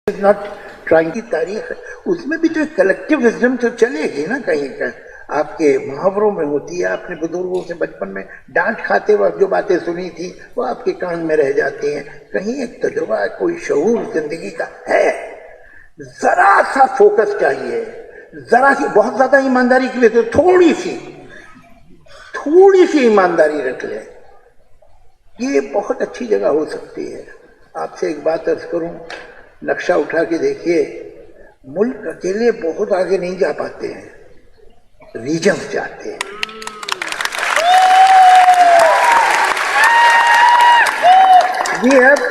Is not trying की तारीख है, उसमें भी तो कलेक्टिव विजडम तो चलेगी ना। कहीं का आपके मुहावरों में होती है, आपने बुजुर्गों से बचपन में डांट खाते वक्त जो बातें सुनी थी वो आपके कान में रह जाती हैं। कहीं एक तजुर्बा, कोई शऊर जिंदगी का है। जरा सा फोकस चाहिए, जरा सी, बहुत ज्यादा ईमानदारी के लिए तो थोड़ी सी ईमानदारी रख ले, ये बहुत अच्छी जगह हो सकती है। आपसे एक बात अर्ज करूं, नक्शा उठा के देखिए, मुल्क अकेले बहुत आगे नहीं जा पाते हैं, रीजन्स जाते हैं। We have,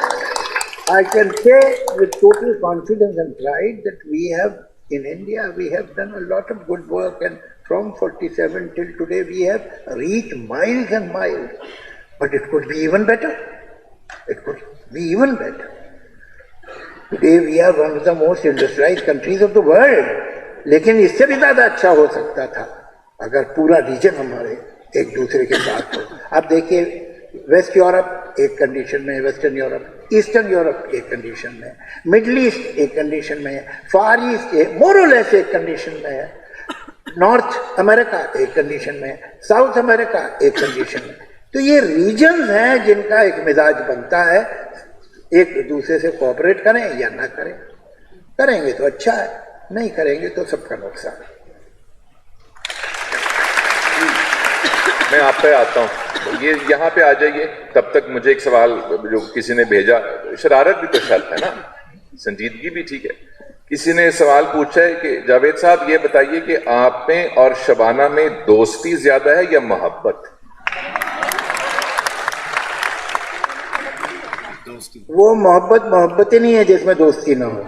I can say with total confidence and pride that we have in India, we have done a lot of good work, and from 47 till today we have reached miles and miles. But it could be even better. It could be even better. Today we are one of the most industrialized countries of the world. लेकिन इससे भी ज्यादा अच्छा हो सकता था अगर पूरा रीजन हमारे एक दूसरे के साथ हो। आप देखिए, वेस्ट यूरोप एक कंडीशन में है, वेस्टर्न यूरोप, ईस्टर्न यूरोप एक कंडीशन में है, मिडिल ईस्ट एक कंडीशन में है, फार ईस्ट मोर और लेस एक कंडीशन में है, नॉर्थ अमेरिका एक कंडीशन में है, साउथ अमेरिका एक कंडीशन में। तो ये रीजन्स हैं जिनका एक मिजाज बनता है, एक दूसरे से कोऑपरेट करें या ना करें। करेंगे तो अच्छा है, नहीं करेंगे तो सबका नुकसान है। मैं आप पे आता हूँ, ये यहाँ पे आ जाइए। तब तक मुझे एक सवाल जो किसी ने भेजा, शरारत भी तो शर्त है ना, संजीदगी भी ठीक है। किसी ने सवाल पूछा है कि जावेद साहब ये बताइए कि आप में और शबाना में दोस्ती ज्यादा है या मोहब्बत? वो मोहब्बत ही नहीं है जिसमें दोस्ती ना हो,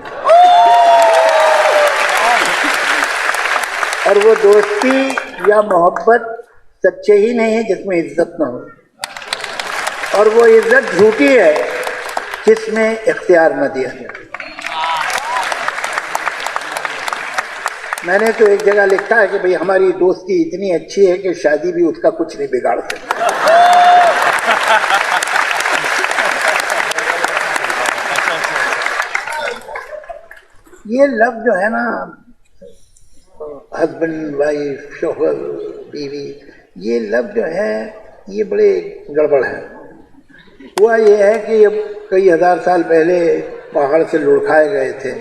और वो दोस्ती या मोहब्बत सच्चे ही नहीं है जिसमें इज्जत ना हो, और वो इज्जत झूठी है जिसमें इख्तियार न दिया जाए। मैंने तो एक जगह लिखा है कि भाई हमारी दोस्ती इतनी अच्छी है कि शादी भी उसका कुछ नहीं बिगाड़ सकती। ये लफ्ज जो है ना, हस्बैंड वाइफ, शोहर बीवी, ये लफ्ज जो है ये बड़े गड़बड़ है। हुआ ये है कि अब कई हजार साल पहले पहाड़ से लुढ़काए गए थे,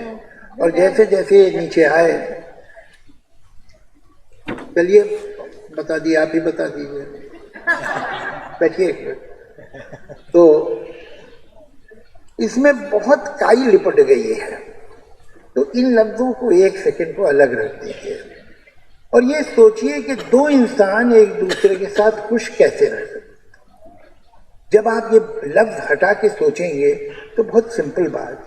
और जैसे जैसे नीचे आए, चलिए बता दिए, आप ही बता दीजिए, बैठिए। तो इसमें बहुत काई लिपट गई है, तो इन लफ्जों को एक सेकंड को अलग रख दीजिए और ये सोचिए कि दो इंसान एक दूसरे के साथ खुश कैसे रह सकते। जब आप ये लफ्ज हटा के सोचेंगे तो बहुत सिंपल बात,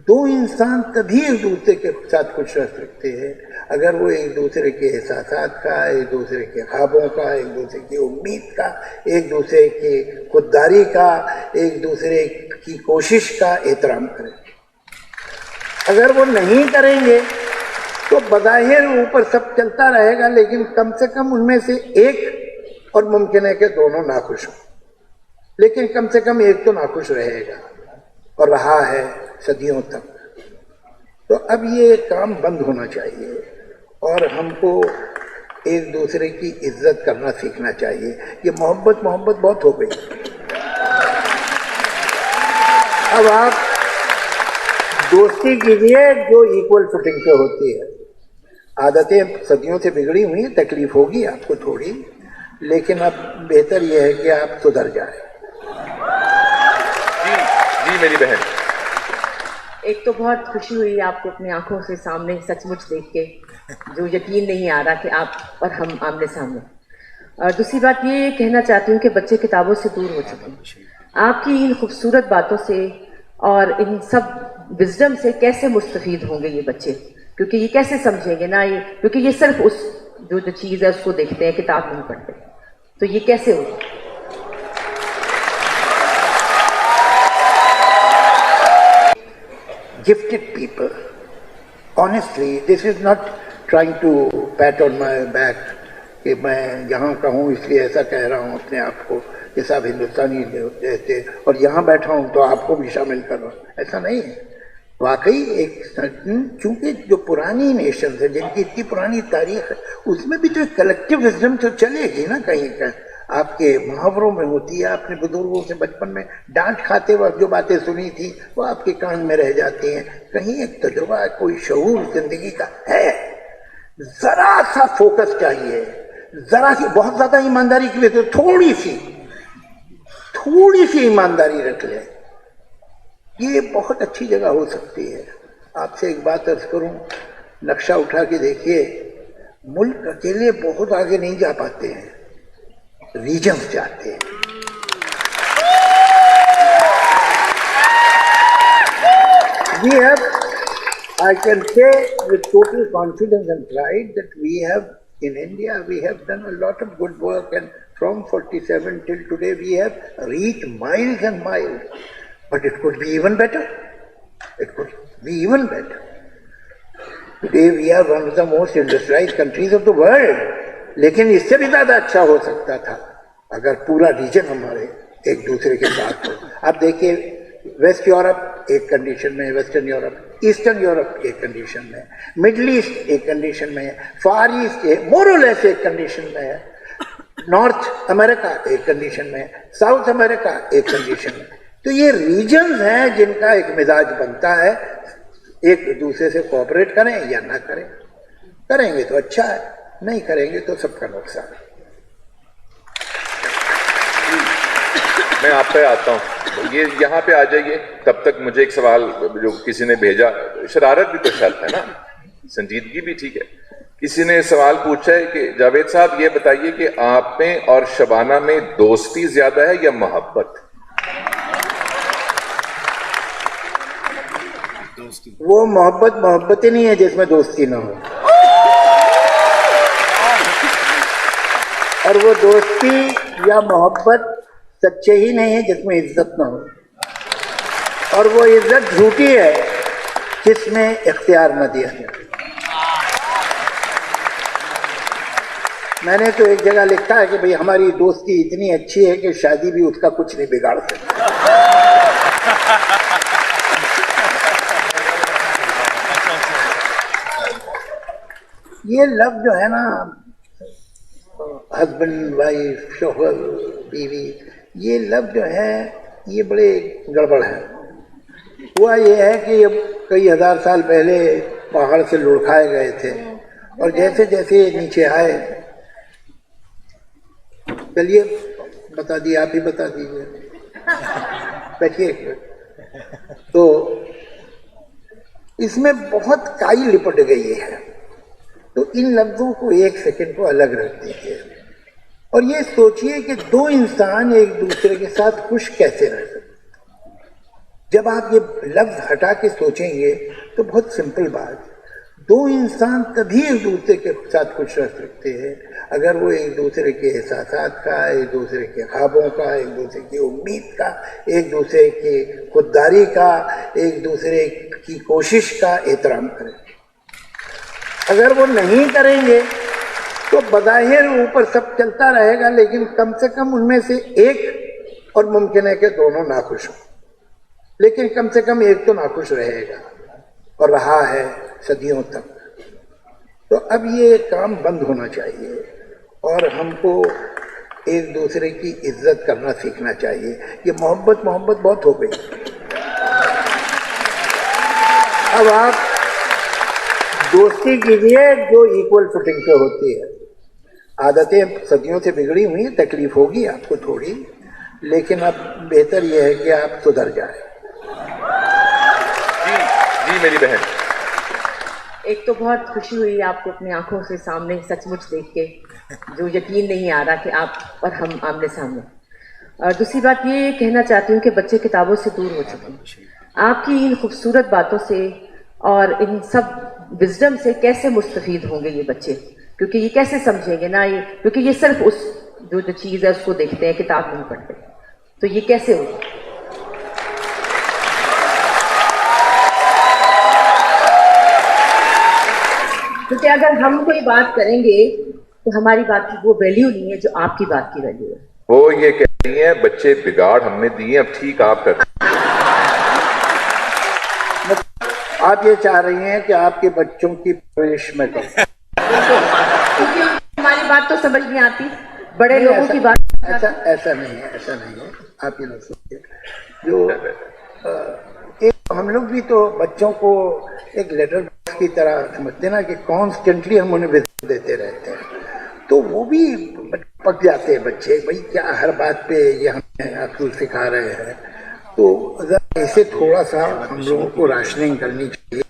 दो इंसान तभी एक दूसरे के साथ खुश रह सकते हैं अगर वो एक दूसरे के एहसासात का, एक दूसरे के ख्वाबों का, एक दूसरे की उम्मीद का, एक दूसरे की खुददारी का, एक दूसरे की कोशिश का एहतराम करें। अगर वो नहीं करेंगे तो बज़ाहिर ऊपर सब चलता रहेगा, लेकिन कम से कम उनमें से एक, और मुमकिन है कि दोनों नाखुश हों, लेकिन कम से कम एक तो नाखुश रहेगा, और रहा है सदियों तक। तो अब ये काम बंद होना चाहिए और हमको एक दूसरे की इज्जत करना सीखना चाहिए। ये मोहब्बत बहुत हो गई। अब आप दोस्ती कीजिए जो इक्वल फुटिंग पे होती है। आदतें सदियों से बिगड़ी हुई हैं, तकलीफ होगी आपको थोड़ी, लेकिन अब बेहतर यह है कि आप सुधर जाए। जी मेरी बहन, एक तो बहुत खुशी हुई आपको अपनी आंखों से सामने सचमुच देख के, जो यकीन नहीं आ रहा कि आप और हम आमने सामने। और दूसरी बात ये कहना चाहती हूँ कि बच्चे किताबों से दूर हो चुके हैं। आपकी इन खूबसूरत बातों से और इन सब विजडम से कैसे मुस्तफीद होंगे ये बच्चे, क्योंकि ये कैसे समझेंगे ना, ये क्योंकि ये सिर्फ उस जो चीज़ है उसको देखते हैं, किताब नहीं पढ़ते, तो ये कैसे होगा? Gifted people, honestly, this is not trying to pat on my back कि मैं यहाँ का हूँ इसलिए ऐसा कह रहा हूँ अपने आप को कि सब हिंदुस्तानी रहते और यहाँ बैठा हूँ तो आपको भी शामिल कर रहा हूँ, ऐसा नहीं है। वाकई एक चूंकि जो पुरानी नेशन है जिनकी इतनी पुरानी तारीख है उसमें भी तो एक कलेक्टिव विजडम तो चलेगी ना कहीं का। आपके मुहावरों में होती है, आपने बुजुर्गों से बचपन में डांट खाते वक्त जो बातें सुनी थी वो आपके कान में रह जाती हैं। कहीं एक तजुर्बा, कोई शऊर जिंदगी का है। जरा सा फोकस चाहिए, जरा सी, बहुत ज्यादा ईमानदारी के लिए तो थोड़ी सी ईमानदारी रख ले, ये बहुत अच्छी जगह हो सकती है। आपसे एक बात अर्ज करूं, नक्शा उठा के देखिए, मुल्क अकेले बहुत आगे नहीं जा पाते हैं, रीजन्स जाते हैं। We have, I can say with total confidence and pride that we have in India, we have done a lot of good work, and from 47 till today we have reached miles and miles. But it could be even better. It could be even better. Today we are one of the most industrialized countries of the world. लेकिन इससे भी ज्यादा अच्छा हो सकता था अगर पूरा रीजन हमारे एक दूसरे के साथ हो। आप देखिए, वेस्ट यूरोप एक कंडीशन में है, वेस्टर्न यूरोप, ईस्टर्न यूरोप एक कंडीशन में है, मिडिल ईस्ट एक कंडीशन में है, फार ईस्ट मोर और लेस एक कंडीशन में है, नॉर्थ अमेरिका एक कंडीशन में है, साउथ अमेरिका एक कंडीशन में। तो ये रीजन्स हैं जिनका एक मिजाज बनता है, एक दूसरे से कोऑपरेट करें या ना करें। करेंगे तो अच्छा है, नहीं करेंगे तो सबका नुकसान है। मैं आप पे आता हूँ, ये यहाँ पे आ जाइए। तब तक मुझे एक सवाल जो किसी ने भेजा, शरारत भी तो शर्त है ना, संजीदगी भी ठीक है। किसी ने सवाल पूछा है कि जावेद साहब ये बताइए कि आप में और शबाना में दोस्ती ज्यादा है या मोहब्बत? वो मोहब्बत ही नहीं है जिसमें दोस्ती ना हो, और वो दोस्ती या मोहब्बत सच्चे ही नहीं है जिसमें इज्जत ना हो, और वो इज्जत झूठी है जिसमें इख्तियार न दिया जाए। मैंने तो एक जगह लिखा है कि भाई हमारी दोस्ती इतनी अच्छी है कि शादी भी उसका कुछ नहीं बिगाड़ सकती। ये लफ्ज जो है ना, हस्बैंड वाइफ, शोहर बीवी, ये लफ्ज जो है ये बड़े गड़बड़ है। हुआ ये है कि अब कई हजार साल पहले पहाड़ से लुढ़काए गए थे, और जैसे जैसे नीचे आए, चलिए बता दिए, आप ही बता दीजिए, बैठिए। तो इसमें बहुत काई लिपट गई है, तो इन लफ्जों को एक सेकंड को अलग रख दीजिए और ये सोचिए कि दो इंसान एक दूसरे के साथ खुश कैसे रह सकते। जब आप ये लफ्ज हटा के सोचेंगे तो बहुत सिंपल बात, दो इंसान तभी एक दूसरे के साथ खुश रह सकते हैं अगर वो एक दूसरे के एहसासात का, एक दूसरे के ख्वाबों का, एक दूसरे की उम्मीद का, एक दूसरे की खुददारी का, एक दूसरे की कोशिश का एहतराम करें। अगर वो नहीं करेंगे तो बज़ाहिर ऊपर सब चलता रहेगा, लेकिन कम से कम उनमें से एक, और मुमकिन है कि दोनों नाखुश हों, लेकिन कम से कम एक तो नाखुश रहेगा और रहा है सदियों तक। तो अब ये काम बंद होना चाहिए और हमको एक दूसरे की इज्जत करना सीखना चाहिए। ये मोहब्बत बहुत हो गई। अब आप दोस्ती कीजिए जो इक्वल फुटिंग पे होती है। आदतें सदियों से बिगड़ी हुई हैं, तकलीफ होगी आपको थोड़ी, लेकिन अब बेहतर यह है कि आप सुधर जाए। जी मेरी बहन, एक तो बहुत खुशी हुई आपको अपनी आंखों से सामने सचमुच देख के, जो यकीन नहीं आ रहा कि आप और हम आमने सामने। और दूसरी बात ये कहना चाहती हूँ कि बच्चे किताबों से दूर हो चुके हैं। आपकी इन खूबसूरत बातों से और इन सब विजडम से कैसे मुस्तफीद होंगे ये बच्चे, क्योंकि ये कैसे समझेंगे ना, ये क्योंकि ये सिर्फ उस जो चीज़ है उसको देखते हैं, किताब नहीं पढ़ते, तो ये कैसे होगा। क्योंकि अगर हम कोई बात करेंगे तो हमारी बात की वो वैल्यू नहीं है जो आपकी बात की वैल्यू है। वो ये कह रही है बच्चे बिगाड़ हमने दिए, अब ठीक आप कर। आप ये चाह रही हैं कि आपके बच्चों की परवरिश में करूं। क्योंकि हमारी बात तो समझ नहीं आती, बड़े नहीं, लोगों की बात। ऐसा नहीं है, ऐसा नहीं है। आप ये ना सोचिए, जो एक हम लोग भी तो बच्चों को एक लेटर बॉक्स की तरह समझते ना कि कॉन्स्टेंटली हम उन्हें विजिट देते रहते हैं, तो वो भी पक जाते हैं बच्चे, भाई क्या हर बात पे ये हमें अक्ल सिखा रहे हैं। तो ऐसे थोड़ा सा हम लोगों को राशनिंग करनी चाहिए।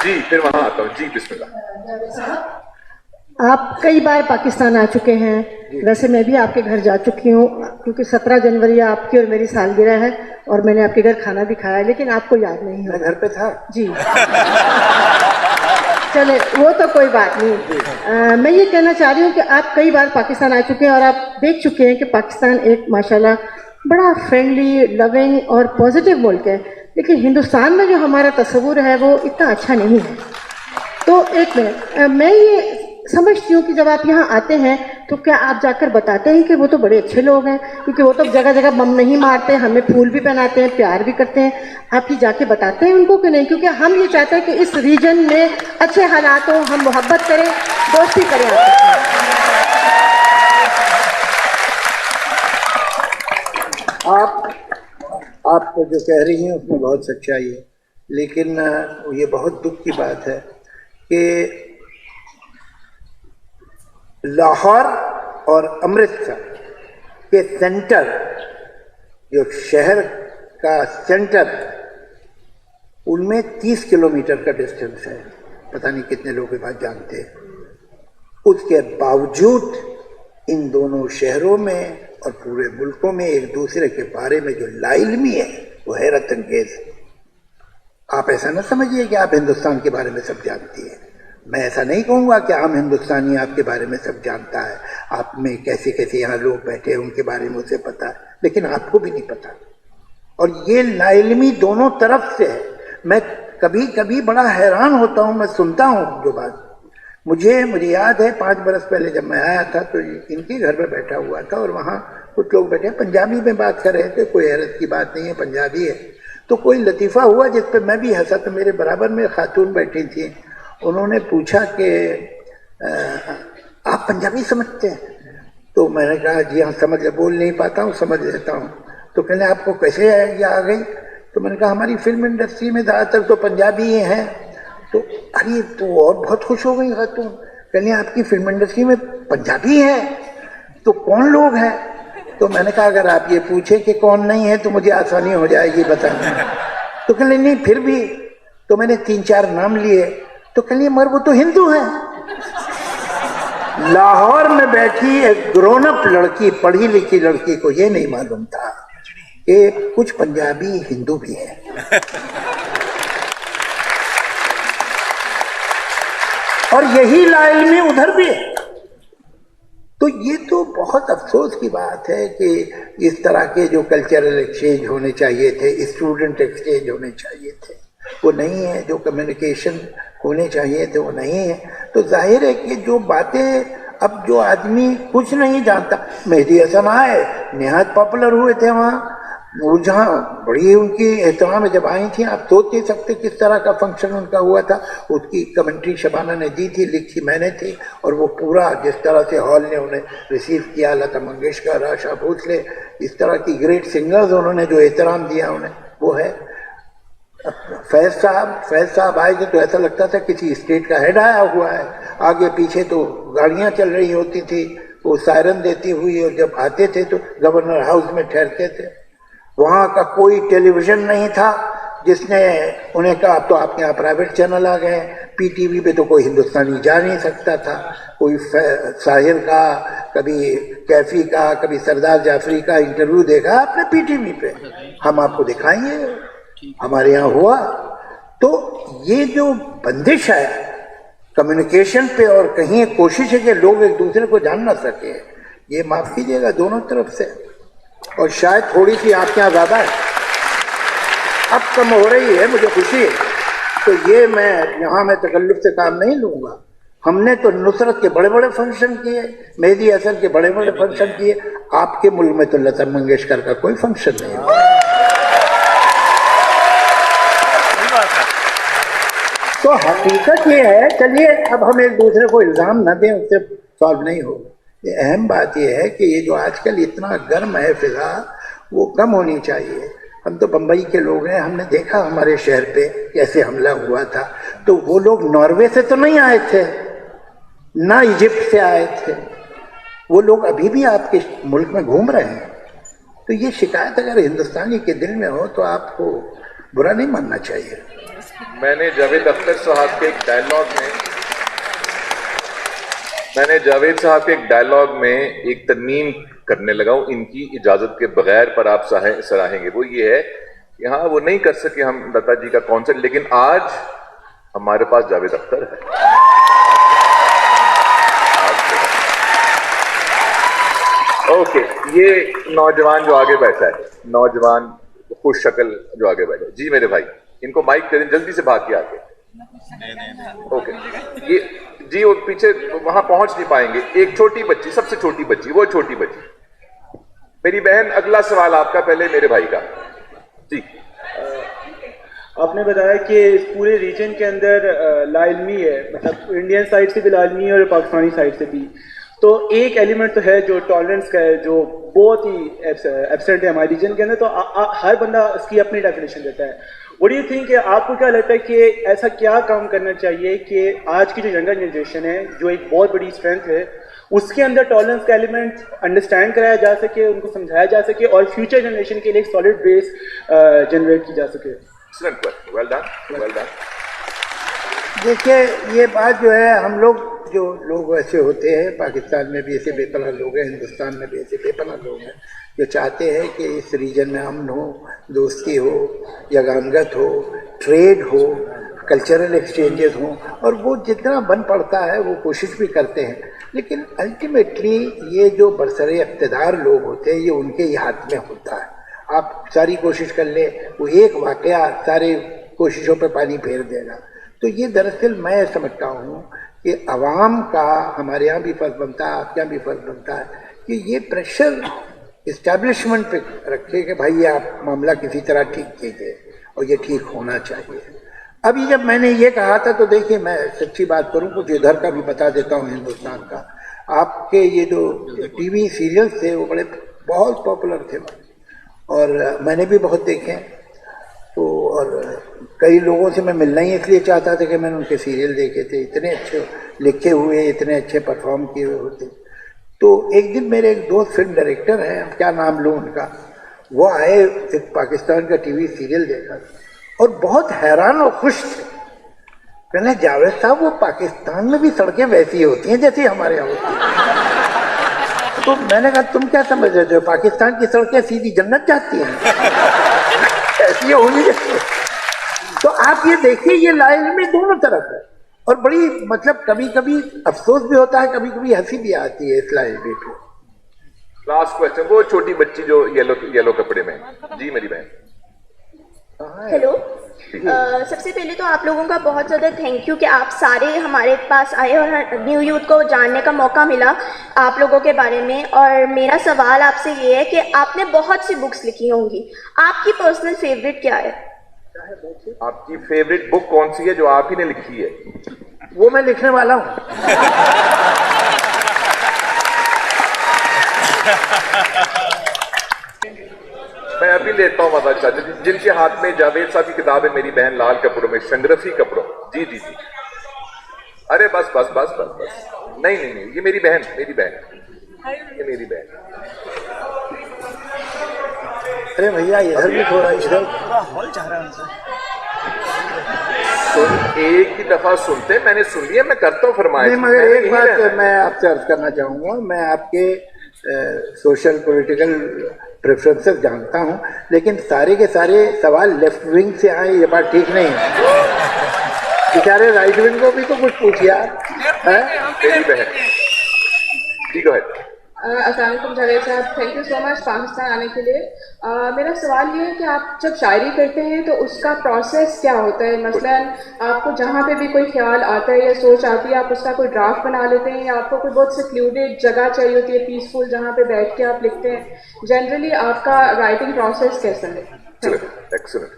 जी फिर वहां आता हूँ। जी बिस्मिल्लाह। आप कई बार पाकिस्तान आ चुके हैं, वैसे मैं भी आपके घर जा चुकी हूँ, क्योंकि 17 जनवरी आपकी और मेरी सालगिरह है और मैंने आपके घर खाना भी खाया, लेकिन आपको याद नहीं है। मैं घर पे था जी। चले वो तो कोई बात नहीं। मैं ये कहना चाह रही हूँ कि आप कई बार पाकिस्तान आ चुके हैं और आप देख चुके हैं कि पाकिस्तान एक माशाल्लाह बड़ा फ्रेंडली, लविंग और पॉजिटिव मुल्क है, लेकिन हिंदुस्तान में जो हमारा तस्वुर है वो इतना अच्छा नहीं है। तो एक मिनट, मैं ये समझती हूँ कि जब आप यहाँ आते हैं तो क्या आप जाकर बताते हैं कि वो तो बड़े अच्छे लोग हैं, क्योंकि वो तो जगह जगह बम नहीं मारते, हमें फूल भी पहनाते हैं, प्यार भी करते हैं। आप ये जाके बताते हैं उनको कि नहीं? क्योंकि हम ये चाहते हैं कि इस रीजन में अच्छे हालात हो, हम मोहब्बत करें, दोस्ती करें आप तो जो कह रही हैं उसमें बहुत सच्चाई है, लेकिन ये बहुत दुख की बात है कि लाहौर और अमृतसर के सेंटर, जो शहर का सेंटर, उनमें 30 किलोमीटर का डिस्टेंस है। पता नहीं कितने लोग ये बात जानते हैं। उसके बावजूद इन दोनों शहरों में और पूरे मुल्कों में एक दूसरे के बारे में जो लाइल्मी है वो हैरत अंगेज। आप ऐसा ना समझिए कि आप हिंदुस्तान के बारे में सब जानती हैं। मैं ऐसा नहीं कहूँगा कि आम हिंदुस्तानी आपके बारे में सब जानता है, आप में कैसे कैसे यहाँ लोग बैठे हैं उनके बारे में उसे पता है, लेकिन आपको भी नहीं पता। और ये लाइल्मी दोनों तरफ से है। मैं कभी कभी बड़ा हैरान होता हूँ, मैं सुनता हूँ जो बात। मुझे याद है 5 बरस पहले जब मैं आया था तो इनके घर में बैठा हुआ था और वहाँ कुछ लोग बैठे पंजाबी में बात कर रहे थे। कोई हैरत की बात नहीं है, पंजाबी है। तो कोई लतीफ़ा हुआ जिस पर मैं भी हंसा, तो मेरे बराबर में खातून बैठी थी। उन्होंने पूछा कि आप पंजाबी समझते हैं? तो मैंने कहा जी हाँ समझ, बोल नहीं पाता हूँ, समझ लेता हूँ। तो कहने आपको कैसे आइडिया आ गई? तो मैंने कहा हमारी फिल्म इंडस्ट्री में ज़्यादातर तो पंजाबी ही हैं। तो अरे तो और बहुत खुश हो गई खातून, कहने आपकी फिल्म इंडस्ट्री में पंजाबी है, तो कौन लोग हैं? तो मैंने कहा अगर आप ये पूछे कि कौन नहीं है तो मुझे आसानी हो जाएगी बताने। तो कहने नहीं फिर भी। तो मैंने 3-4 नाम लिए। तो कहलिए मगर वो तो हिंदू है। लाहौर में बैठी एक ग्रोन अप लड़की, पढ़ी लिखी लड़की को ये नहीं मालूम था कि कुछ पंजाबी हिंदू भी है। और यही लाइल्मी उधर भी है। तो ये तो बहुत अफसोस की बात है कि इस तरह के जो कल्चरल एक्सचेंज होने चाहिए थे, स्टूडेंट एक्सचेंज होने चाहिए थे, वो नहीं है। जो कम्युनिकेशन होने चाहिए थे वो नहीं है। तो जाहिर है कि जो बातें, अब जो आदमी कुछ नहीं जानता, मेहदी हसन आए, निहायत पॉपुलर हुए थे वहाँ, नूरजहां बड़ी उनकी एहतराम में जब आई थी, आप सोच नहीं सकते किस तरह का फंक्शन उनका हुआ था। उसकी कमेंट्री शबाना ने दी थी, लिखी मैंने थी, और वो पूरा जिस तरह से हॉल ने उन्हें रिसीव किया, लता मंगेशकर, आशा भोसले, इस तरह की ग्रेट सिंगर्स उन्होंने जो एहतराम दिया उन्हें, वो है। फैज साहब आए थे तो ऐसा लगता था किसी स्टेट का हेड आया हुआ है। आगे पीछे तो गाड़ियां चल रही होती थी, वो सायरन देती हुई, और जब आते थे तो गवर्नर हाउस में ठहरते थे। वहाँ का कोई टेलीविजन नहीं था जिसने उन्हें कहा अब तो आपके यहाँ प्राइवेट चैनल आ गए। पीटीवी पे तो कोई हिंदुस्तानी जा नहीं सकता था। कोई साहिर का, कभी कैफी का, कभी सरदार जाफरी का इंटरव्यू देखा आपने पीटीवी पे? हम आपको दिखाएंगे, हमारे यहाँ हुआ। तो ये जो बंदिश है कम्युनिकेशन पे, और कहीं कोशिश है कि लोग एक दूसरे को जान ना सके, ये माफ कीजिएगा दोनों तरफ से, और शायद थोड़ी सी आपके यहाँ ज़्यादा है, अब कम हो रही है, मुझे खुशी है। तो ये मैं तकल्लुफ से काम नहीं लूँगा। हमने तो नुसरत के बड़े बड़े फंक्शन किए, मेहदी हसन के बड़े बड़े फंक्शन किए। आपके मुल्क में तो लता मंगेशकर का कोई फंक्शन नहीं हुआ। तो हकीकत ये है, चलिए अब हम एक दूसरे को इल्ज़ाम न दें, उससे सॉल्व नहीं होगा। ये अहम बात ये है कि ये जो आजकल इतना गर्म है फिजा, वो कम होनी चाहिए। हम तो बम्बई के लोग हैं, हमने देखा हमारे शहर पे कैसे हमला हुआ था। तो वो लोग नॉर्वे से तो नहीं आए थे, ना इजिप्ट से आए थे, वो लोग अभी भी आपके मुल्क में घूम रहे हैं। तो ये शिकायत अगर हिंदुस्तानी के दिल में हो तो आपको बुरा नहीं मानना चाहिए। मैंने जावेद अख्तर साहब के एक डायलॉग में एक तरमीम करने लगा हूं, इनकी इजाजत के बगैर, पर आप सराहेंगे। वो ये है कि हाँ, वो नहीं कर सके हम लता जी का कॉन्सर्ट, लेकिन आज हमारे पास जावेद अख्तर है। ओके, ये नौजवान जो आगे बैठा है, नौजवान खुश शक्ल जो आगे बैठा है, जी मेरे भाई, इनको माइक करें, जल्दी से भाग के आके। ओके, ये जी वो पीछे वहां पहुंच नहीं पाएंगे। एक छोटी बच्ची, सबसे छोटी बच्ची, वो छोटी बच्ची, मेरी बहन, अगला सवाल आपका, पहले मेरे भाई का। जी, आपने बताया कि इस पूरे रीजन के अंदर लाइलमी है, मतलब इंडियन साइड से भी लाइलमी और पाकिस्तानी साइड से भी। तो एक एलिमेंट तो है जो टॉलरेंस का है, जो बहुत ही एब्सेंट है हमारे रीजन के अंदर। तो हर बंदा इसकी अपनी डेफिनेशन देता है। व्हाट डू यू थिंक, आपको क्या लगता है कि ऐसा क्या काम करना चाहिए कि आज की जो यंगर जनरेशन है, जो एक बहुत बड़ी स्ट्रेंथ है, उसके अंदर टॉलरेंस का एलिमेंट अंडरस्टैंड कराया जा सके, उनको समझाया जा सके और फ्यूचर जनरेशन के लिए एक सॉलिड बेस जनरेट की जा सके? Well done, well done. देखिए, ये बात जो है, हम लोग जो लोग ऐसे होते हैं, पाकिस्तान में भी ऐसे बेपनाह लोग हैं, हिंदुस्तान में भी ऐसे बेपनाह लोग हैं जो चाहते हैं कि इस रीजन में अमन हो, दोस्ती हो, यगानगत हो, ट्रेड हो, कल्चरल एक्सचेंजेस हों, और वो जितना बन पड़ता है वो कोशिश भी करते हैं। लेकिन अल्टीमेटली ये जो बरसरे इक़्तिदार लोग होते हैं, ये उनके ही हाथ में होता है। आप सारी कोशिश कर ले, वो एक वाक़या सारे कोशिशों पे पानी फेर देगा। तो ये दरअसल मैं समझता हूँ कि अवाम का हमारे यहाँ भी फ़र्ज़ बनता है, आपके यहाँ भी फ़र्ज़ बनता है कि ये प्रेशर इस्टेब्लिशमेंट पे रखे कि भाई आप मामला किसी तरह ठीक कीजिए और ये ठीक होना चाहिए। अभी जब मैंने ये कहा था, तो देखिए, मैं सच्ची बात करूँ, कुछ इधर का भी बता देता हूँ हिंदुस्तान का। आपके ये जो टीवी सीरियल्स थे वो बड़े बहुत पॉपुलर थे और मैंने भी बहुत देखे। तो और कई लोगों से मैं मिलना ही इसलिए चाहता था कि मैंने उनके सीरियल देखे थे, इतने अच्छे लिखे हुए, इतने अच्छे परफॉर्म किए हुए होते। तो एक दिन मेरे एक दोस्त फिल्म डायरेक्टर हैं, क्या नाम लूँ उनका, वो आए, एक पाकिस्तान का टीवी सीरियल देखा और बहुत हैरान और खुश थे। कहने, जावेद साहब, वो पाकिस्तान में भी सड़कें वैसी होती हैं जैसी हमारे यहाँ होती हैं। तो मैंने कहा, तुम क्या समझ रहे हो, पाकिस्तान की सड़कें सीधी जन्नत जाती हैं? ऐसी होनी चाहिए। तो आप ये देखिए, ये लाइन में दोनों तरफ है और बड़ी, मतलब कभी कभी अफसोस भी होता है, कभी कभी हंसी भी आती है इस लाइन पे। लास्ट क्वेश्चन, वो छोटी बच्ची जो येलो कपड़े में, जी मेरी बहन। हेलो, सबसे पहले तो आप लोगों का बहुत ज़्यादा थैंक यू कि आप सारे हमारे पास आए और न्यू यूथ को जानने का मौका मिला आप लोगों के बारे में। और मेरा सवाल आपसे ये है कि आपने बहुत सी बुक्स लिखी होंगी, आपकी पर्सनल फेवरेट क्या है? आपकी फेवरेट बुक कौन सी है जो आप ही ने लिखी है? वो मैं लिखने वाला हूँ। मैं अभी लेता हूँ मदद चाचा जी, जिनके हाथ में जावेद साहब की किताब है, मेरी बहन लाल कपड़ों में, संग्रफी कपड़ों। जी जी जी, अरे बस बस बस बस बस, नहीं नहीं नहीं, ये मेरी बहन, मेरी बहन, ये मेरी बहन। अरे भैया, इधर भी थोड़ा, इधर एक ही दफा सुनते, मैंने सुन लिया, मैं करता हूँ फरमाइश। मगर एक बात मैं आपसे अर्ज करना चाहूँगा, मैं आपके सोशल पॉलिटिकल प्रेफरेंसेस जानता हूँ, लेकिन सारे के सारे सवाल लेफ्ट विंग से आए, ये बात ठीक नहीं है। बेचारे राइट विंग को भी तो कुछ पूछिए आप। मेरी बहन, ठीक है। अस्सलाम वालेकुम जावेद साहब, thank you so much Pakistan आने के लिए। मेरा सवाल ये है कि आप जब शायरी करते हैं तो उसका प्रोसेस क्या होता है? मसलन आपको जहाँ पे भी कोई ख्याल आता है या सोच आती है, आप उसका कोई ड्राफ्ट बना लेते हैं या आपको कोई बहुत सिक्लूडेड जगह चाहिए होती है, पीसफुल, जहाँ पे बैठ के आप लिखते हैं? जनरली आपका राइटिंग प्रोसेस कैसा है? एक्सीलेंट।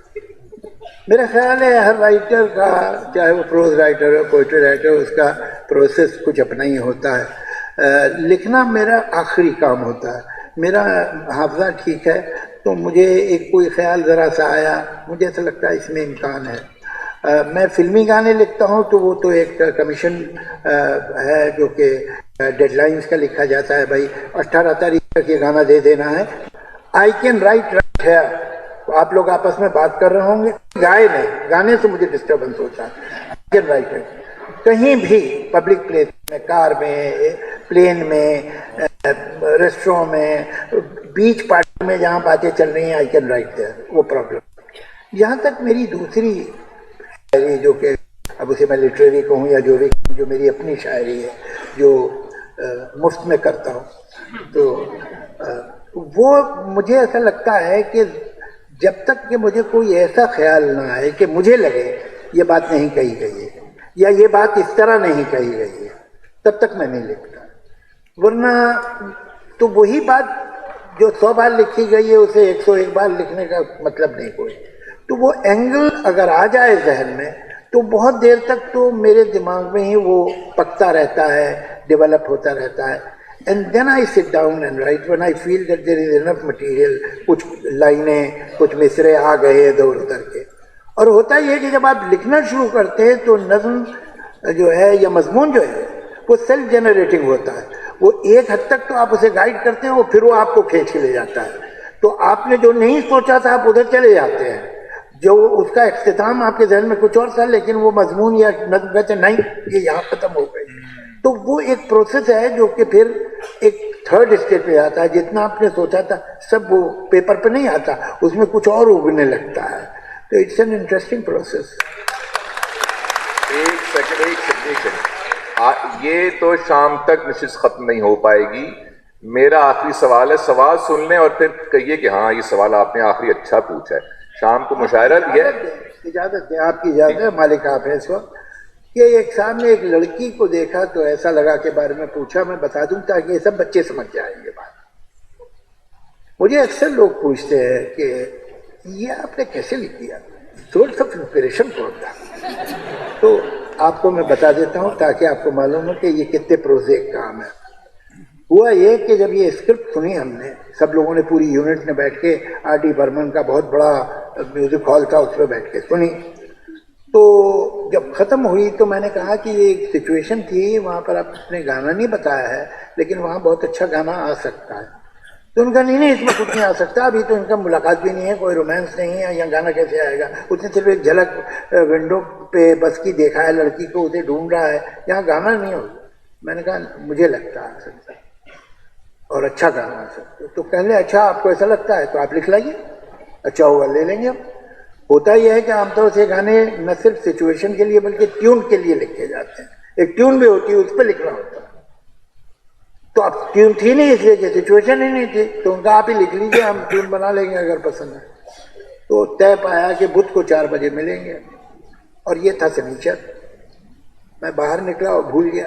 मेरा ख्याल है हर राइटर का, चाहे वो प्रोज राइटर हो, पोइट्री राइटर, उसका प्रोसेस कुछ अपना ही होता है। लिखना मेरा आखिरी काम होता है। मेरा हाफजा ठीक है तो मुझे एक कोई ख्याल ज़रा सा आया, मुझे ऐसा लगता है इसमें इम्कान है। मैं फिल्मी गाने लिखता हूँ तो वो तो एक कमीशन है जो कि डेडलाइंस का लिखा जाता है, भाई 18 तारीख तक ये गाना दे देना है। आई कैन राइट है, तो आप लोग आपस में बात कर रहे होंगे, गाए नहीं, गाने से मुझे डिस्टर्बेंस होता है। आई कैन राइट है, कहीं भी पब्लिक प्लेस में, कार में, प्लेन में, रेस्टोरेंट में, बीच पार्टी में, जहाँ बातें चल रही हैं, आई कैन राइट देयर, वो प्रॉब्लम। यहाँ तक मेरी दूसरी शायरी जो कि अब उसे मैं लिटरेरी कहूँ या जो भी, जो मेरी अपनी शायरी है जो मुफ्त में करता हूँ, तो वो मुझे ऐसा लगता है कि जब तक कि मुझे कोई ऐसा ख्याल ना आए कि मुझे लगे ये बात नहीं कही गई है या ये बात इस तरह नहीं कही गई है, तब तक मैं नहीं लिखता। वरना तो वही बात जो 100 बार लिखी गई है उसे 101 बार लिखने का मतलब नहीं कोई। तो वो एंगल अगर आ जाए जहन में तो बहुत देर तक तो मेरे दिमाग में ही वो पकता रहता है, डेवलप होता रहता है। And then I sit down and write when I feel that there is enough material. कुछ लाइनें, कुछ मिसरे आ गए इधर उधर के। और होता ही है कि जब आप लिखना शुरू करते हैं तो नज़्म जो है या मजमून जो है वो सेल्फ जनरेटिंग होता है। वो एक हद तक तो आप उसे गाइड करते हैं, वो फिर वो आपको खींच के ले जाता है। तो आपने जो नहीं सोचा था आप उधर चले जाते हैं, जो उसका इख्तिताम आपके जहन में कुछ और था, लेकिन वो मजमून या नज़्म कहते नहीं ये यहाँ ख़त्म हो गई। तो वो एक प्रोसेस है जो कि फिर एक थर्ड स्टेज पे आता है। जितना आपने सोचा था सब वो पेपर पे नहीं आता, उसमें कुछ और उगने लगता है। तो इट्स एन इंटरेस्टिंग प्रोसेस। एक सेकंड, ये तो शाम तक नशिश खत्म नहीं हो पाएगी। मेरा आखिरी सवाल है, सवाल सुन लें और फिर कहिए कि हाँ ये सवाल आपने आखिरी अच्छा पूछा है। शाम को मुशायरा भी है, इजाजत है, आपकी इजाजत है, मालिक आप है इस वक्त। कि एक सामने एक लड़की को देखा तो ऐसा लगा के बारे में पूछा, मैं बता दूं ताकि ये सब बच्चे समझ जाएंगे बात। मुझे अक्सर लोग पूछते हैं कि ये आपने कैसे लिख दिया, सोर्स ऑफ इंस्पिरेशन कौन था? तो आपको मैं बता देता हूँ ताकि आपको मालूम हो कि ये कितने प्रोजेक्ट काम है। हुआ ये कि जब ये स्क्रिप्ट सुनी हमने, सब लोगों ने, पूरी यूनिट ने बैठ के, R.D. बर्मन का बहुत बड़ा म्यूजिक हॉल था, उसमें बैठ के सुनी। तो जब ख़त्म हुई तो मैंने कहा कि ये एक सिचुएशन थी, वहाँ पर आपने गाना नहीं बताया है लेकिन वहाँ बहुत अच्छा गाना आ सकता है। तो उनका नहीं इसमें कुछ नहीं आ सकता, अभी तो इनका मुलाकात भी नहीं है, कोई रोमांस नहीं है, यहाँ गाना कैसे आएगा? उसने सिर्फ एक झलक विंडो पे बस की देखा है लड़की को, उसे ढूंढ रहा है, यहाँ गाना नहीं होगा। मैंने कहा मुझे लगता आ सकता है और अच्छा गाना आ सकता है। तो कहले अच्छा आपको ऐसा लगता है तो आप लिख लाइए, अच्छा होगा ले लेंगे हम। होता यह है कि आमतौर से गाने न सिर्फ सिचुएशन के लिए बल्कि ट्यून के लिए लिखे जाते हैं। एक ट्यून भी होती है, उस पर लिखना होता है। तो अब ट्यून थी नहीं इसलिए कि सिचुएशन ही नहीं थी, तो उनका आप ही लिख लीजिए, हम ट्यून बना लेंगे अगर पसंद है। तो तय पाया कि बुध को 4 बजे मिलेंगे और ये था शनिचर। मैं बाहर निकला और भूल गया।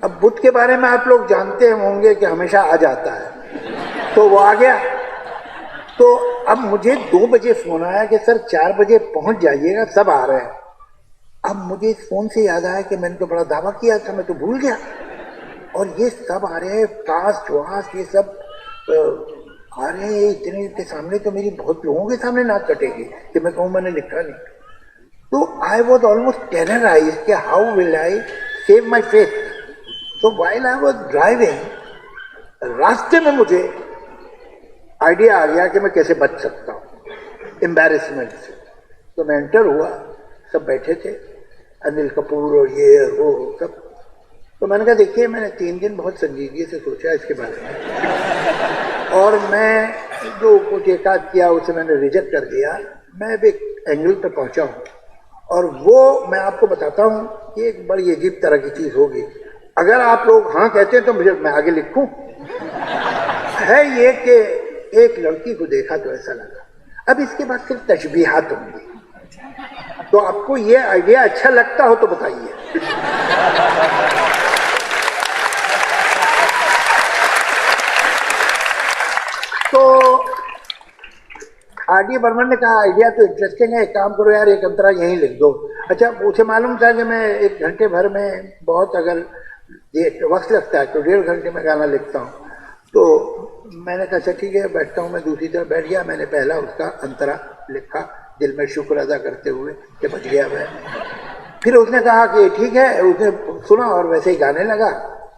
अब बुध के बारे में आप लोग जानते होंगे कि हमेशा आ जाता है, तो वो आ गया। तो अब मुझे 2 बजे फोन आया कि सर 4 बजे पहुंच जाइएगा, सब आ रहे हैं। अब मुझे इस फोन से याद आया कि मैंने तो बड़ा दावा किया था, मैं तो भूल गया। और ये सब आ रहे हैं, कास्ट वास्ट ये सब आ रहे हैं, इतने के सामने तो मेरी बहुत लोगों के सामने नाक कटेगी कि मैं कहूँ मैंने लिखा नहीं। तो आई वॉज ऑलमोस्ट टेरराइज कि how will I save my face. तो वाइल आई वॉज ड्राइविंग, रास्ते में मुझे आइडिया आ गया कि मैं कैसे बच सकता हूँ एम्बैरेसमेंट से। तो मैं एंटर हुआ, सब बैठे थे, अनिल कपूर और ये वो सब। तो मैंने कहा देखिए मैंने 3 दिन बहुत संजीदगी से सोचा इसके बारे में और मैं जो कुछ एकाद किया उसे मैंने रिजेक्ट कर दिया। मैं अब एक एंगल पे पहुंचा हूँ और वो मैं आपको बताता हूँ कि एक बड़ी अजीब तरह की चीज़ होगी। अगर आप लोग हाँ कहते हैं तो मैं आगे लिखूं। है ये कि एक लड़की को देखा तो ऐसा लगा। अब इसके बाद सिर्फ तशबीहात होंगी, तो आपको ये आइडिया अच्छा लगता हो तो बताइए। तो आर.डी. बर्मन ने कहा आइडिया तो इंटरेस्टिंग है, एक काम करो यार, एक अंतरा यहीं लिख दो। अच्छा, उसे मालूम था कि मैं 1 घंटे भर में बहुत अगर वक्त लगता है तो 1.5 घंटे में गाना लिखता हूँ। तो मैंने कहा अच्छा ठीक है, बैठता हूँ। मैं दूसरी तरफ बैठ गया, मैंने पहला उसका अंतरा लिखा, दिल में शुक्र अदा करते हुए कि बच गया मैं। फिर उसने कहा कि ठीक है, उसने सुना और वैसे ही गाने लगा,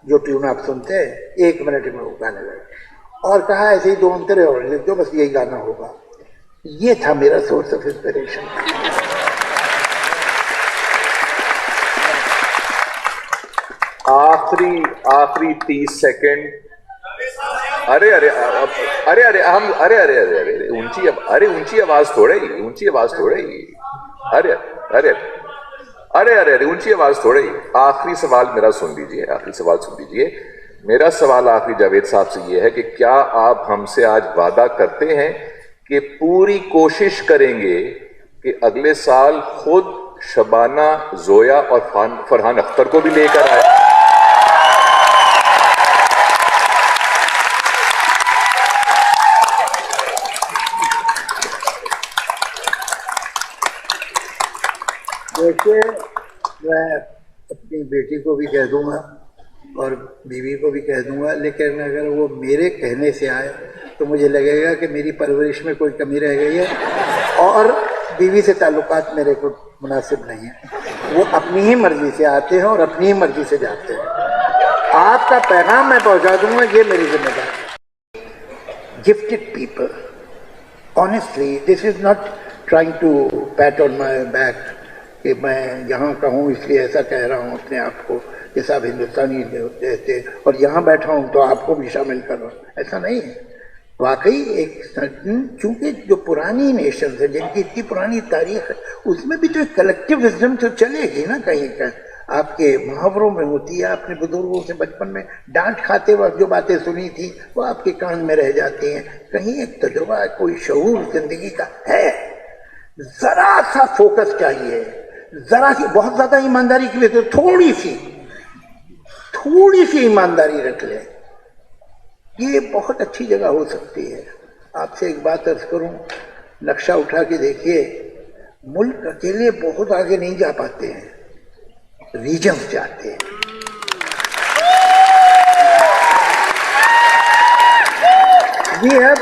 जो ट्यून आप सुनते हैं 1 मिनट में वो गाने लगा, और कहा ऐसे ही 2 अंतरे और लिख दो, बस यही गाना होगा। ये था मेरा सोर्स ऑफ इंस्पिरेशन। आखिरी 30 सेकंड। अरे अरे अरे अरे हम अरे अरे अरे अरे ऊंची आवाज थोड़े ही, ऊंची आवाज थोड़े ही, अरे अरे अरे अरे अरे ऊंची आवाज थोड़े ही। आखिरी सवाल मेरा सुन लीजिए, आखिरी सवाल सुन लीजिए। मेरा सवाल आखिरी जावेद साहब से ये है कि क्या आप हमसे आज वादा करते हैं कि पूरी कोशिश करेंगे कि अगले साल खुद शबाना, जोया और फरहान अख्तर को भी लेकर आए? देखिए, मैं अपनी बेटी को भी कह दूंगा और बीवी को भी कह दूंगा, लेकिन अगर वो मेरे कहने से आए तो मुझे लगेगा कि मेरी परवरिश में कोई कमी रह गई है और बीवी से ताल्लुकात मेरे को मुनासिब नहीं है। वो अपनी ही मर्जी से आते हैं और अपनी ही मर्जी से जाते हैं। आपका पैगाम मैं पहुंचा दूंगा, ये मेरी जिम्मेदारी है। Gifted people, honestly, this is not trying to pat on my back कि मैं यहाँ का हूँ इसलिए ऐसा कह रहा हूँ अपने आप को कि सब हिंदुस्तानी थे और यहाँ बैठा हूँ तो आपको भी शामिल कर रहा हूँ, ऐसा नहीं है। वाकई एक चूंकि जो पुरानी नेशन है जिनकी इतनी पुरानी तारीख है, उसमें भी तो एक कलेक्टिव विजडम तो चलेगी ना कहीं का। आपके मुहावरों में होती है, आपने बुजुर्गों से बचपन में डांट खाते वक्त जो बातें सुनी थी वो आपके कान में रह जाती हैं। कहीं एक तजुर्बा, कोई शऊर जिंदगी का है। जरा सा फोकस चाहिए, जरा सी, बहुत ज्यादा ईमानदारी के लिए तो थोड़ी सी ईमानदारी रख ले, ये बहुत अच्छी जगह हो सकती है। आपसे एक बात अर्ज करूं, नक्शा उठा के देखिए, मुल्क अकेले बहुत आगे नहीं जा पाते हैं, रीजन्स जाते हैं। We have,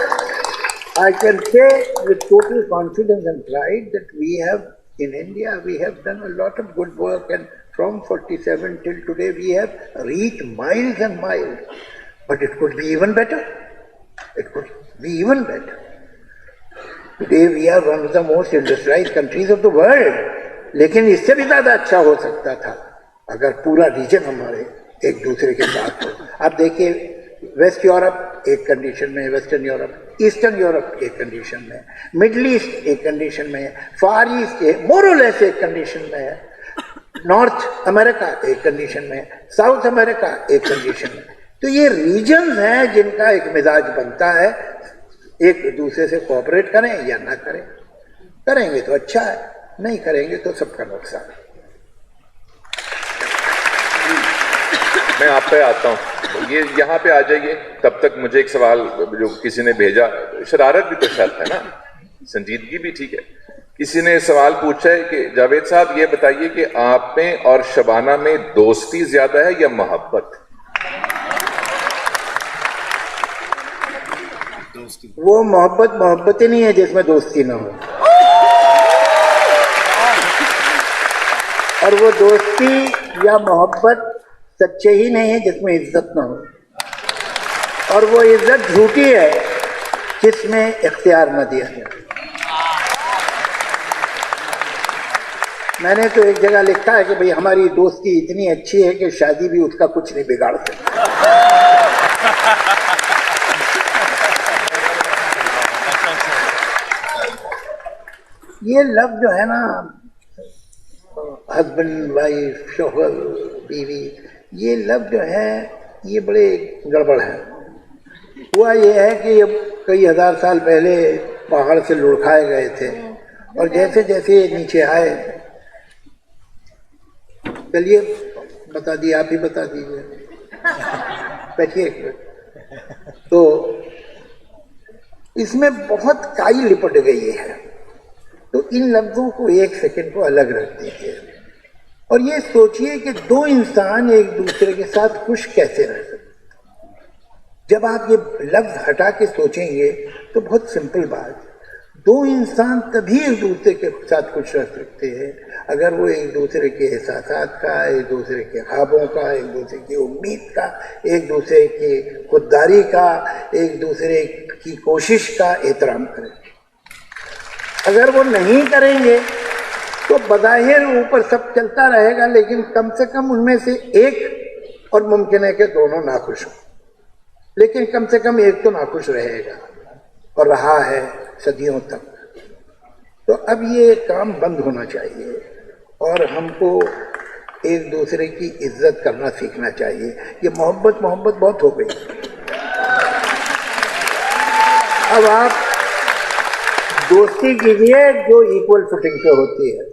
I can say with total confidence and pride that we have in India, we have done a lot of good work, and from 47 till today we have reached miles and miles. But it could be even better. It could be even better. Today we are one of the most industrialized countries of the world. लेकिन इससे भी ज्यादा अच्छा हो सकता था अगर पूरा रीजन हमारे एक दूसरे के साथ हो। आप देखिए, वेस्ट यूरोप एक कंडीशन में है, वेस्टर्न यूरोप, ईस्टर्न यूरोप एक कंडीशन में है, मिडल ईस्ट एक कंडीशन में है, फार ईस्ट मोर और लेस एक कंडीशन में है, नॉर्थ अमेरिका एक कंडीशन में है, साउथ अमेरिका एक कंडीशन में। तो ये रीजन्स हैं जिनका एक मिजाज बनता है, एक दूसरे से कोऑपरेट करें या ना करें। करेंगे तो अच्छा है, नहीं करेंगे तो सबका नुकसान है। मैं आप पे आता हूँ, ये यहाँ पे आ जाइए। तब तक मुझे एक सवाल जो किसी ने भेजा, शरारत भी तो शर्त है ना, संजीदगी भी ठीक है। किसी ने सवाल पूछा है कि जावेद साहब ये बताइए कि आप में और शबाना में दोस्ती ज्यादा है या मोहब्बत? वो मोहब्बत ही नहीं है जिसमें दोस्ती ना हो, और वो दोस्ती या मोहब्बत सच्चे ही नहीं है जिसमें इज्जत ना हो, और वो इज्जत झूठी है जिसमें इख्तियार न दिया जाए। मैंने तो एक जगह लिखा है कि भाई हमारी दोस्ती इतनी अच्छी है कि शादी भी उसका कुछ नहीं बिगाड़ सकती। ये लव जो है ना, हस्बैंड वाइफ, शोहर बीवी, ये लव जो है ये बड़े गड़बड़ है। हुआ ये है कि ये कई हजार साल पहले पहाड़ से लुढ़काए गए थे और जैसे जैसे नीचे आए, चलिए बता दिए, आप ही बता दीजिए, बैठिए। तो इसमें बहुत काई लिपट गई है। तो इन लफ्जों को एक सेकंड को अलग रख दीजिए और ये सोचिए कि दो इंसान एक दूसरे के साथ खुश कैसे रह सकते। जब आप ये लफ्ज हटा के सोचेंगे तो बहुत सिंपल बात, दो इंसान तभी एक दूसरे के साथ खुश रह सकते हैं अगर वो एक दूसरे के एहसासात का, एक दूसरे के ख्वाबों का, एक दूसरे की उम्मीद का, एक दूसरे की खुददारी का, एक दूसरे की कोशिश का एहतराम करें। अगर वो नहीं करेंगे तो बज़ाहिर ऊपर सब चलता रहेगा, लेकिन कम से कम उनमें से एक, और मुमकिन है कि दोनों नाखुश हों, लेकिन कम से कम एक तो नाखुश रहेगा और रहा है सदियों तक। तो अब ये काम बंद होना चाहिए और हमको एक दूसरे की इज्जत करना सीखना चाहिए। ये मोहब्बत बहुत हो गई। अब आप दोस्ती कीजिए जो इक्वल फुटिंग पे होती है।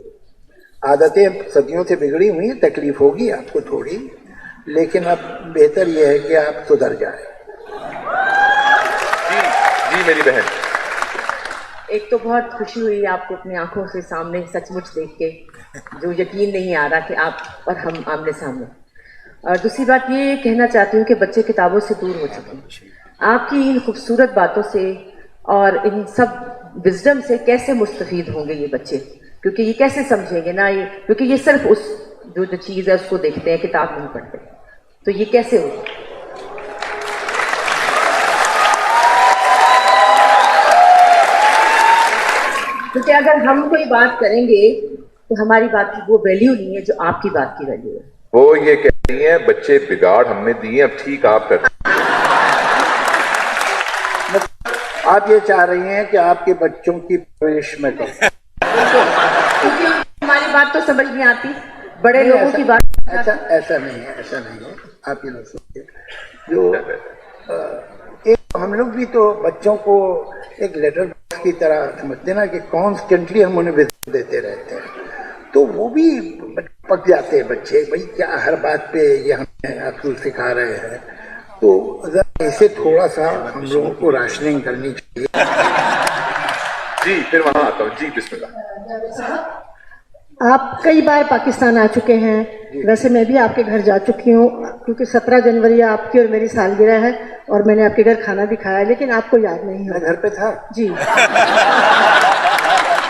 आदतें सदियों से बिगड़ी हुई हैं, तकलीफ होगी आपको थोड़ी, लेकिन अब बेहतर यह है कि आप सुधर जाए। जी मेरी बहन, एक तो बहुत खुशी हुई आपको अपनी आंखों से सामने सचमुच देख के, जो यकीन नहीं आ रहा कि आप और हम आमने सामने। और दूसरी बात ये कहना चाहती हूँ कि बच्चे किताबों से दूर हो चुके हैं। आपकी इन खूबसूरत बातों से और इन सब विजडम से कैसे मुस्तफीद होंगे ये बच्चे, क्योंकि ये कैसे समझेंगे ना, ये क्योंकि ये सिर्फ उस जो चीज़ है उसको देखते हैं, किताब नहीं पढ़ते, तो ये कैसे होगा। क्योंकि अगर हम कोई बात करेंगे तो हमारी बात की वो वैल्यू नहीं है जो आपकी बात की वैल्यू है। वो ये कह रही है बच्चे बिगाड़ हमने दिए, अब ठीक आप कर। आप ये चाह रही हैं कि आपके बच्चों की परवरिश में करें, क्योंकि हमारी बात तो समझ नहीं आती, बड़े लोगों की बात। ऐसा नहीं है। आप ये लोग सोचिए, जो एक हम लोग भी तो बच्चों को एक लेटर बॉक्स की तरह समझते ना कि कॉन्स्टेंटली हम उन्हें विजिट देते रहते हैं, तो वो भी पक जाते हैं बच्चे। भाई क्या हर बात पे ये हमें असूल सिखा रहे हैं, तो इसे थोड़ा सा हम लोगों को राशनिंग करनी चाहिए। जी फिर वहां आता हूँ। जी बिस्मिल्लाह। आप कई बार पाकिस्तान आ चुके हैं, वैसे मैं भी आपके घर जा चुकी हूँ, क्योंकि 17 जनवरी आपकी और मेरी सालगिरह है और मैंने आपके घर खाना भी खाया, लेकिन आपको याद नहीं है। मैं घर पे था जी।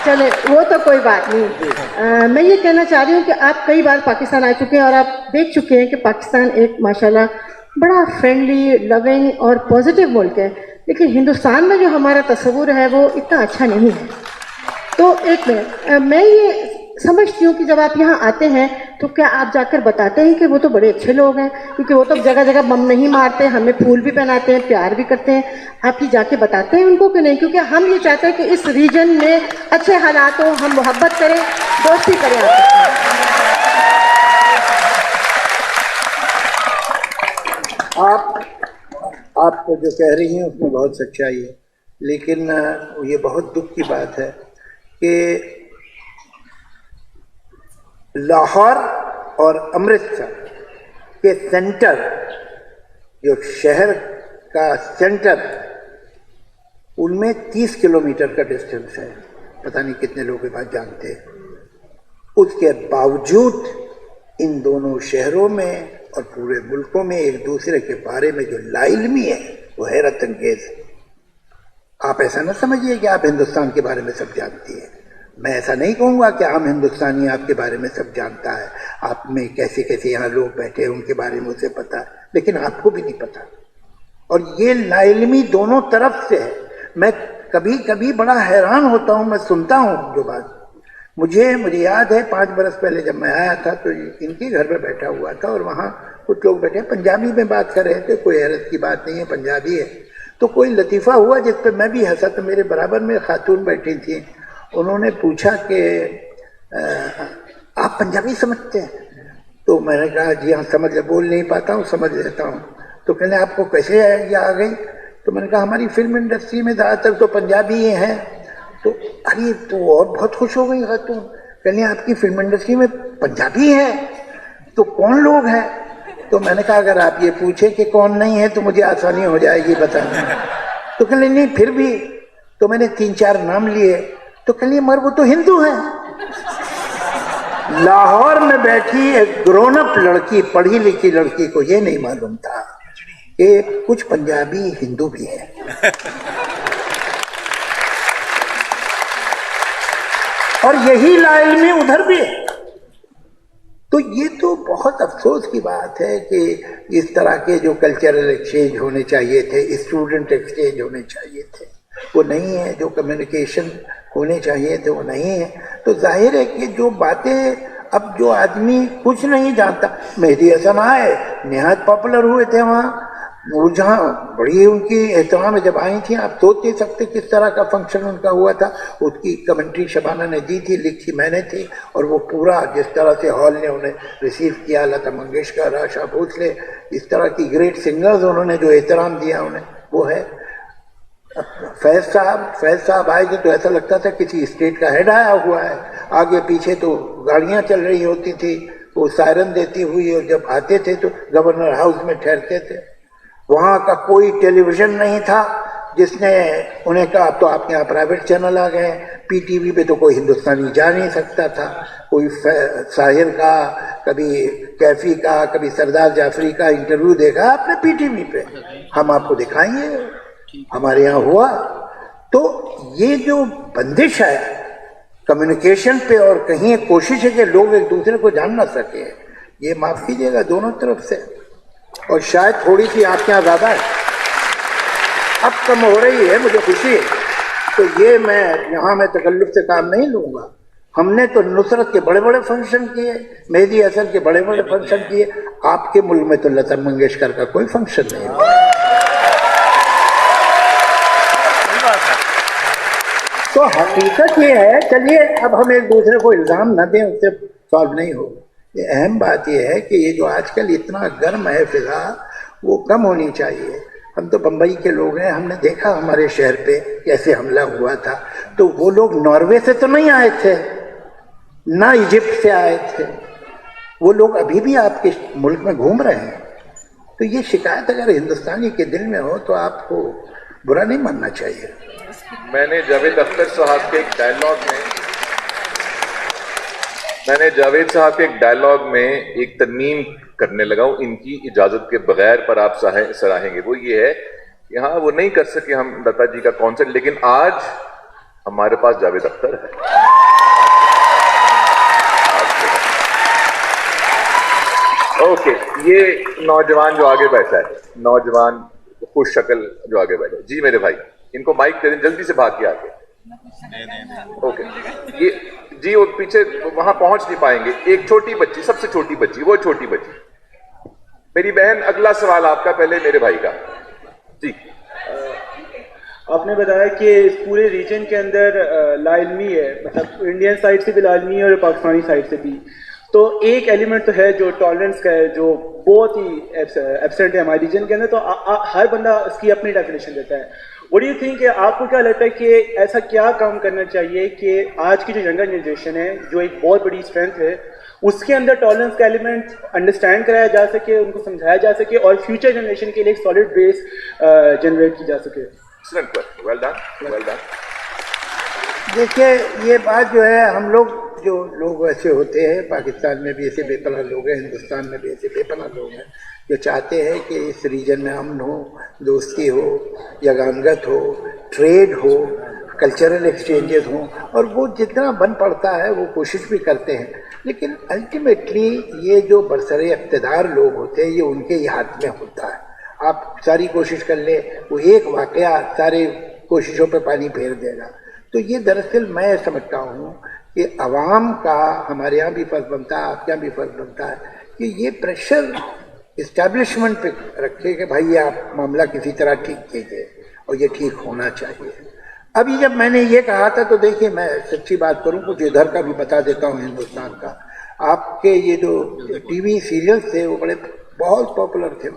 चले वो तो कोई बात नहीं। मैं ये कहना चाह रही हूँ कि आप कई बार पाकिस्तान आ चुके हैं और आप देख चुके हैं कि पाकिस्तान एक माशाल्लाह बड़ा फ्रेंडली, लविंग और पॉजिटिव मुल्क है, लेकिन हिंदुस्तान में जो हमारा तस्वुर है वो इतना अच्छा नहीं है। तो एक मिनट, मैं ये समझती हूँ कि जब आप यहाँ आते हैं तो क्या आप जाकर बताते हैं कि वो तो बड़े अच्छे लोग हैं, क्योंकि वो तो जगह जगह बम नहीं मारते, हमें फूल भी पहनाते हैं, प्यार भी करते हैं। आप ये जाके बताते हैं उनको कि नहीं? क्योंकि हम ये चाहते हैं कि इस रीजन में अच्छे हालात हो, हम मोहब्बत करें, दोस्ती करें आप जो कह रही हैं उसमें बहुत सच्चाई है, लेकिन ये बहुत दुख की बात है कि लाहौर और अमृतसर के सेंटर, जो शहर का सेंटर, उनमें 30 किलोमीटर का डिस्टेंस है। पता नहीं कितने लोग ये बात जानते हैं। उसके बावजूद इन दोनों शहरों में और पूरे मुल्कों में एक दूसरे के बारे में जो लाइल्मी है वो हैरत अंगेज है। आप ऐसा ना समझिए कि आप हिंदुस्तान के बारे में सब जानती हैं। मैं ऐसा नहीं कहूँगा कि आम हिंदुस्तानी आपके बारे में सब जानता है, आप में कैसे कैसे यहाँ लोग बैठे हैं उनके बारे में उसे पता है, लेकिन आपको भी नहीं पता। और ये लाइल्मी दोनों तरफ से है। मैं कभी कभी बड़ा हैरान होता हूँ, मैं सुनता हूँ जो बात। मुझे याद है 5 बरस पहले जब मैं आया था तो इनके घर में बैठा हुआ था और वहाँ कुछ लोग बैठे पंजाबी में बात कर रहे थे। कोई हैरत की बात नहीं है, पंजाबी है। तो कोई लतीफ़ा हुआ जिस पर मैं भी हंसा, तो मेरे बराबर में खातून बैठी थी। उन्होंने पूछा कि आप पंजाबी समझते हैं? तो मैंने कहा जी हाँ समझ, बोल नहीं पाता हूँ, समझ लेता हूँ। तो कहने आपको कैसे ये आ गई? तो मैंने कहा हमारी फिल्म इंडस्ट्री में ज़्यादातर तो पंजाबी ही हैं। तो अरे तो और बहुत खुश हो गई खातून, कहने आपकी फिल्म इंडस्ट्री में पंजाबी है, तो कौन लोग हैं? तो मैंने कहा अगर आप ये पूछे कि कौन नहीं है तो मुझे आसानी हो जाएगी बताने। तो कहने नहीं फिर भी तो मैंने 3-4 नाम लिए, तो कह लिए मगर वो तो हिंदू हैं। लाहौर में बैठी एक ग्रोन अप लड़की, पढ़ी लिखी लड़की को ये नहीं मालूम था कि कुछ पंजाबी हिंदू भी हैं। और यही लाइल में उधर भी है। तो ये तो बहुत अफसोस की बात है कि इस तरह के जो कल्चरल एक्सचेंज होने चाहिए थे, स्टूडेंट एक्सचेंज होने चाहिए थे, वो नहीं है। जो कम्युनिकेशन होने चाहिए थे वो नहीं है। तो जाहिर है कि जो बातें अब जो आदमी कुछ नहीं जानता, मेहदी हसन आए, निहायत पॉपुलर हुए थे वहाँ, वो जहाँ बड़ी उनकी एहतराम जब आई थी, आप सोच नहीं सकते किस तरह का फंक्शन उनका हुआ था। उसकी कमेंट्री शबाना ने दी थी, लिखी मैंने थी, और वो पूरा जिस तरह से हॉल ने उन्हें रिसीव किया, लता मंगेशकर, आशा भोसले, इस तरह की ग्रेट सिंगर्स उन्होंने जो एहतराम दिया उन्हें, वो है। फैज साहब आए थे तो ऐसा लगता था किसी स्टेट का हेड आया हुआ है। आगे पीछे तो गाड़ियाँ चल रही होती थी, वो सायरन देती हुई, और जब आते थे तो गवर्नर हाउस में ठहरते थे। वहाँ का कोई टेलीविज़न नहीं था जिसने उन्हें कहा अब तो आपके यहाँ प्राइवेट चैनल आ गए। पीटीवी पे तो कोई हिंदुस्तानी जा नहीं सकता था। कोई साहिर का, कभी कैफी का, कभी सरदार जाफरी का इंटरव्यू देखा आपने पीटीवी पे? हम आपको दिखाएंगे, हमारे यहाँ हुआ। तो ये जो बंदिश है कम्युनिकेशन पे, और कहीं कोशिश है कि लोग एक दूसरे को जान ना सके, ये माफ़ कीजिएगा दोनों तरफ से। और शायद थोड़ी सी आपके यहाँ ज़्यादा है, अब कम हो रही है, मुझे खुशी है। तो ये मैं तकल्लुफ से काम नहीं लूँगा। हमने तो नुसरत के बड़े बड़े फंक्शन किए, मेहदी हसन के बड़े बड़े फंक्शन किए। आपके मुल्क में तो लता मंगेशकर का कोई फंक्शन नहीं हुआ। तो हकीकत ये है, चलिए अब हम एक दूसरे को इल्ज़ाम न दें, उससे सॉल्व नहीं होगा। ये अहम बात यह है कि ये जो आजकल इतना गर्म है फिजा, वो कम होनी चाहिए। हम तो बम्बई के लोग हैं, हमने देखा हमारे शहर पे कैसे हमला हुआ था। तो वो लोग नॉर्वे से तो नहीं आए थे, ना इजिप्ट से आए थे, वो लोग अभी भी आपके मुल्क में घूम रहे हैं। तो ये शिकायत अगर हिंदुस्तानी के दिल में हो तो आपको बुरा नहीं मानना चाहिए। मैंने जावेद अख्तर साहब के एक डायलॉग में एक तरमीम करने लगा हूं, इनकी इजाजत के बगैर, पर आप सराहेंगे। वो ये है कि हाँ, वो नहीं कर सके हम लता जी का कॉन्सर्ट, लेकिन आज हमारे पास जावेद अख्तर है। ओके, ये नौजवान जो आगे बैठा है, नौजवान खुश शक्ल जो आगे बैठा है, जी मेरे भाई, इनको माइक दे दें, जल्दी से भाग के आके। ओके, ये जी वो पीछे वहां पहुंच नहीं पाएंगे। एक छोटी बच्ची, सबसे छोटी बच्ची, वो छोटी बच्ची, मेरी बहन, अगला सवाल आपका, पहले मेरे भाई का। जी, आपने बताया कि इस पूरे रीजन के अंदर लाइलमी है, मतलब इंडियन साइड से भी लाइलमी है और पाकिस्तानी साइड से भी। तो एक एलिमेंट तो है जो टॉलरेंस का है, जो बहुत ही एब्सेंट है हमारे रीजन के अंदर। तो हर बंदा इसकी अपनी डेफिनेशन देता है। व्हाट डू यू थिंक, आपको क्या लगता है कि ऐसा क्या काम करना चाहिए कि आज की जो यंगर जनरेशन है, जो एक बहुत बड़ी स्ट्रेंथ है, उसके अंदर टॉलरेंस का एलिमेंट अंडरस्टैंड कराया जा सके, उनको समझाया जा सके, और फ्यूचर जनरेशन के लिए एक सॉलिड बेस जनरेट की जा सके? Well done, well done. देखिए, ये बात जो है, हम लोग जो लोग ऐसे होते हैं, पाकिस्तान में भी ऐसे बेपनाह लोग हैं, हिंदुस्तान में भी ऐसे बेपनाह लोग हैं जो चाहते हैं कि इस रीजन में अमन हो, दोस्ती हो, यगानगत हो, ट्रेड हो, कल्चरल एक्सचेंजेस हों, और वो जितना बन पड़ता है वो कोशिश भी करते हैं। लेकिन अल्टीमेटली ये जो बरसरे इक़्तिदार लोग होते हैं, ये उनके ही हाथ में होता है। आप सारी कोशिश कर ले, वो एक वाक़या सारे कोशिशों पे पानी फेर देगा। तो ये दरअसल मैं समझता हूँ कि अवाम का हमारे यहाँ भी फ़र्ज़ बनता है, आपके यहाँ भी फ़र्ज़ बनता है कि ये प्रेशर इस्टेब्लिशमेंट पे रखे कि भाई आप मामला किसी तरह ठीक कीजिए, और ये ठीक होना चाहिए। अभी जब मैंने ये कहा था, तो देखिए, मैं सच्ची बात करूँ, कुछ इधर का भी बता देता हूँ हिंदुस्तान का। आपके ये जो टीवी सीरियल्स थे वो बहुत पॉपुलर थे,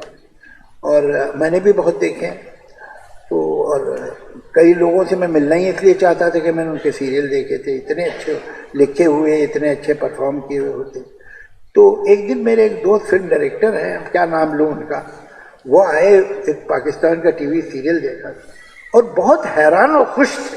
और मैंने भी बहुत देखे। तो और कई लोगों से मैं मिलना ही इसलिए चाहता था कि मैंने उनके सीरियल देखे थे, इतने अच्छे लिखे हुए, इतने अच्छे परफॉर्म किए हुए होते। तो एक दिन मेरे एक दोस्त फिल्म डायरेक्टर हैं, क्या नाम लूँ उनका, वो आए, एक पाकिस्तान का टीवी सीरियल देखा और बहुत हैरान और खुश थे